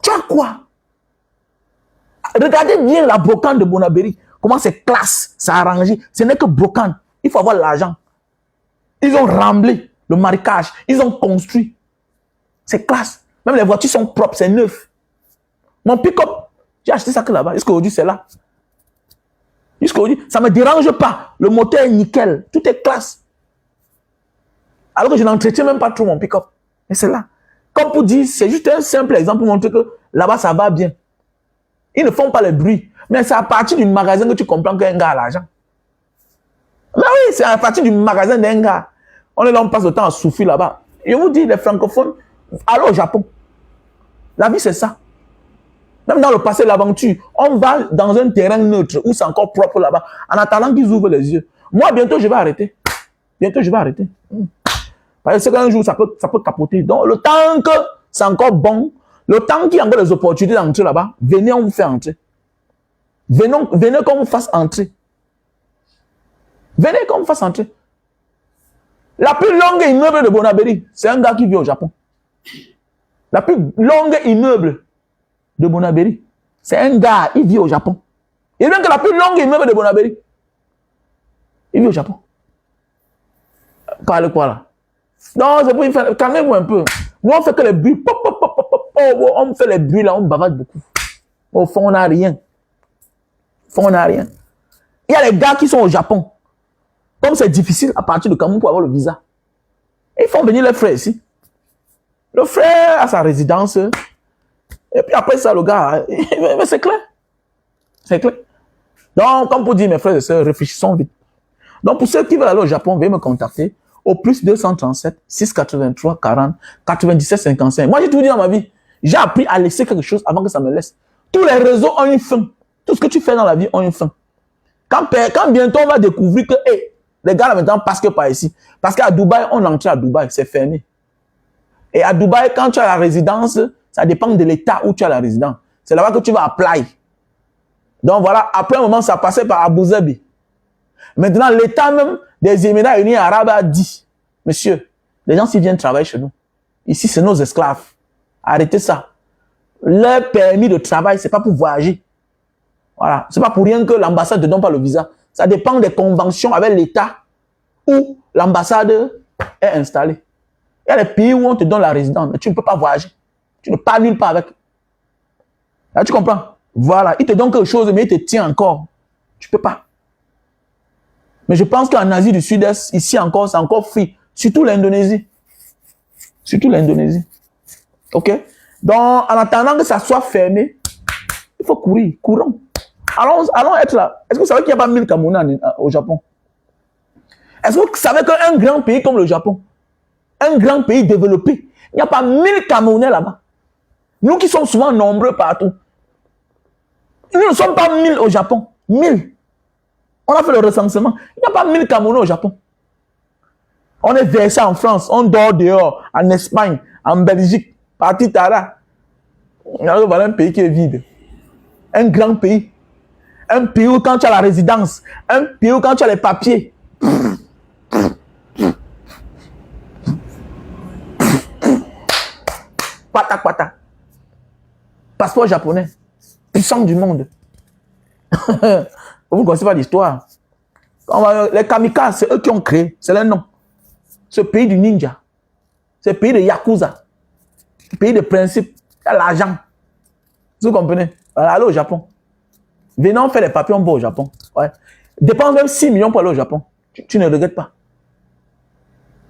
Tu as quoi? Regardez bien la brocante de Bonaberi. Comment c'est classe, c'est arrangé. Ce n'est que brocante. Il faut avoir l'argent. Ils ont remblé le marécage. Ils ont construit. C'est classe. Même les voitures sont propres, c'est neuf. Mon pick-up, j'ai acheté ça que là-bas. Jusqu'aujourd'hui, c'est là. Jusqu'aujourd'hui, ça ne me dérange pas. Le moteur est nickel. Tout est classe. Alors que je n'entretiens même pas trop mon pick-up. Mais c'est là. Comme pour dire, c'est juste un simple exemple pour montrer que là-bas, ça va bien. Ils ne font pas le bruit. Mais c'est à partir du magasin que tu comprends qu'un gars a l'argent. Mais oui, c'est à partir du magasin d'un gars. On est là, on passe le temps à souffrir là-bas. Je vous dis, les francophones, allez au Japon. La vie, c'est ça. Même dans le passé, l'aventure, on va dans un terrain neutre où c'est encore propre là-bas, en attendant qu'ils ouvrent les yeux. Moi, bientôt, je vais arrêter. Bientôt, je vais arrêter. Parce que qu'un jour, ça peut capoter. Donc, le temps que c'est encore bon, le temps qu'il y a encore des opportunités d'entrer là-bas, venez, on vous fait entrer. Venez qu'on vous fasse entrer. Venez qu'on vous fasse entrer. La plus longue immeuble de Bonaberi, c'est un gars qui vit au Japon. La plus longue immeuble de Bonaberi, c'est un gars, il vit au Japon. Et même que la plus longue immeuble de Bonaberi, il vit au Japon. Parle quoi là? Non, c'est pour faire. Calmez-vous un peu. Nous, on fait que les bruits. Pop, pop, pop, pop, pop, pop. On fait les bruits là, on bavarde beaucoup. Au fond, on n'a rien. Au fond, on n'a rien. Il y a les gars qui sont au Japon. Comme c'est difficile à partir du Cameroun pour avoir le visa. Ils font venir les frères ici. Le frère a sa résidence. Et puis après ça, le gars, mais c'est clair. C'est clair. Donc, comme pour dire, mes frères et sœurs, réfléchissons vite. Donc, pour ceux qui veulent aller au Japon, veuillez me contacter au plus 237 683 40 97 55. Moi, j'ai tout dit dans ma vie. J'ai appris à laisser quelque chose avant que ça me laisse. Tous les réseaux ont une fin. Tout ce que tu fais dans la vie ont une fin. Quand bientôt on va découvrir que, hey, les gars là maintenant passent que par ici. Parce qu'à Dubaï, on entre à Dubaï, c'est fermé. Et à Dubaï, quand tu as la résidence, ça dépend de l'état où tu as la résidence. C'est là-bas que tu vas apply. Donc voilà, après un moment, ça passait par Abu Dhabi. Maintenant, l'état même des Émirats Unis Arabes a dit, monsieur, les gens s'ils viennent travailler chez nous, ici c'est nos esclaves. Arrêtez ça. Leur permis de travail, c'est pas pour voyager. Voilà. C'est pas pour rien que l'ambassade ne donne pas le visa. Ça dépend des conventions avec l'état où l'ambassade est installée. Il y a des pays où on te donne la résidence, mais tu ne peux pas voyager. Tu ne pars nulle part avec. Là, tu comprends? Voilà. Il te donne quelque chose, mais il te tient encore. Tu ne peux pas. Mais je pense qu'en Asie du Sud-Est, ici encore, c'est encore free. Surtout l'Indonésie. Surtout l'Indonésie. OK? Donc, en attendant que ça soit fermé, il faut courir. Courons. Allons être là. Est-ce que vous savez qu'il n'y a pas 1000 Camerounais au Japon? Est-ce que vous savez qu'un grand pays comme le Japon, un grand pays développé, il n'y a pas 1000 Camerounais là-bas? Nous qui sommes souvent nombreux partout. Nous ne sommes pas 1000 au Japon. 1000. On a fait le recensement. Il n'y a pas 1000 Camerounais au Japon. On est versé en France, on dort dehors, en Espagne, en Belgique, parti Tara. Voilà un pays qui est vide. Un grand pays. Un pays où quand tu as la résidence, un pays où quand tu as les papiers. Pata, pata. Passeport japonais. Puissant du monde. Vous ne connaissez pas l'histoire. Les kamikazes, c'est eux qui ont créé. C'est leur nom. Ce pays du ninja. Ce pays de Yakuza. Ce pays de principe. Il y a l'argent. Vous comprenez? Allez au Japon. Venons faire les papiers, on va au Japon. Ouais. Dépense même 6 millions pour aller au Japon. Tu ne regrettes pas.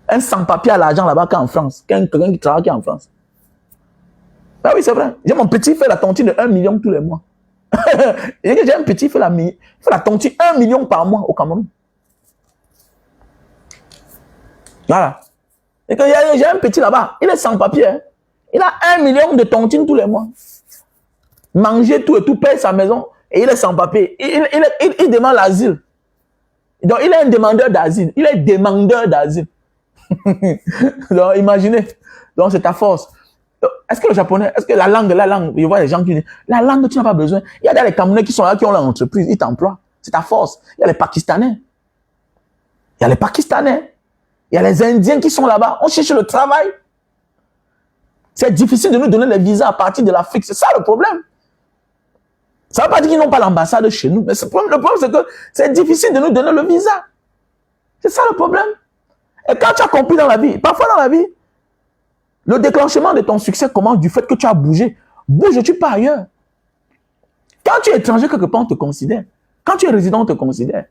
Un sans-papier à l'argent là-bas qu'en France. Quelqu'un qui travaille en France. Ah oui, c'est vrai. J'ai mon petit fait la tontine de 1 million tous les mois. J'ai un petit fait la tontine 1 million par mois au Cameroun. Voilà. Et que j'ai un petit là-bas. Il est sans papier. Hein. Il a 1 million de tontines tous les mois. Manger tout et tout, paye sa maison. Et il est sans papier. Il demande l'asile. Donc, il est un demandeur d'asile. Il est demandeur d'asile. Donc, imaginez. Donc, c'est ta force. Est-ce que le japonais, est-ce que la langue, je vois les gens qui disent, la langue, tu n'as pas besoin. Il y a des Camerounais qui sont là, qui ont leur entreprise, ils t'emploient. C'est ta force. Il y a les Pakistanais. Il y a les Pakistanais. Il y a les Indiens qui sont là-bas. On cherche le travail. C'est difficile de nous donner les visas à partir de l'Afrique. C'est ça le problème. Ça ne veut pas dire qu'ils n'ont pas l'ambassade chez nous. Mais le problème, c'est que c'est difficile de nous donner le visa. C'est ça le problème. Et quand tu as compris dans la vie, parfois dans la vie, le déclenchement de ton succès commence du fait que tu as bougé. Bouges-tu pas ailleurs? Quand tu es étranger, quelque part, on te considère. Quand tu es résident, on te considère.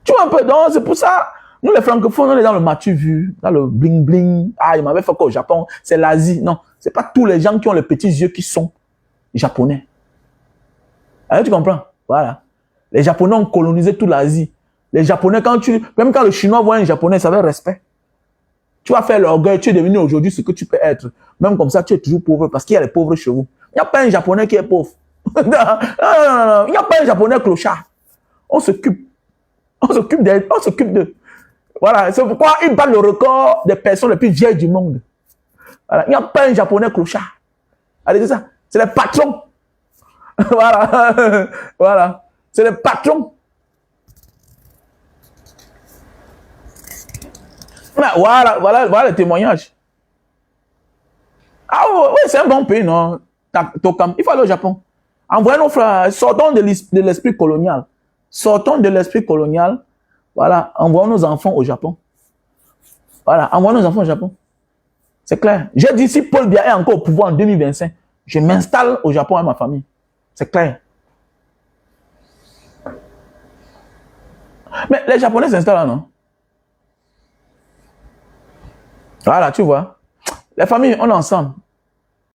Tu vois un peu, donc c'est pour ça, nous les francophones, on est dans le m'as-tu vu, dans le bling-bling. Ah, il m'avait fait quoi au Japon? C'est l'Asie. Non, c'est pas tous les gens qui ont les petits yeux qui sont japonais. Alors, tu comprends? Voilà. Les Japonais ont colonisé toute l'Asie. Les Japonais, même quand le Chinois voit un Japonais, ça veut respect. Tu vas faire l'orgueil, tu es devenu aujourd'hui ce que tu peux être. Même comme ça, tu es toujours pauvre parce qu'il y a les pauvres chez vous. Il n'y a pas un Japonais qui est pauvre. Non. Il n'y a pas un Japonais clochard. On s'occupe. On s'occupe d'eux. Voilà. C'est pourquoi ils battent le record des personnes les plus vieilles du monde. Voilà. Il n'y a pas un Japonais clochard. Allez, c'est ça. C'est les patrons. Voilà. Voilà. C'est les patrons. Voilà le témoignage. Ah oui, c'est un bon pays, non? Il faut aller au Japon. Envoyez nos frères, sortons de l'esprit colonial. Sortons de l'esprit colonial. Voilà, envoyons nos enfants au Japon. Voilà, envoyons nos enfants au Japon. C'est clair. J'ai dit, si Paul Biya est encore au pouvoir en 2025, je m'installe au Japon avec ma famille. C'est clair. Mais les Japonais s'installent là, non? Voilà, tu vois. Les familles, on est ensemble.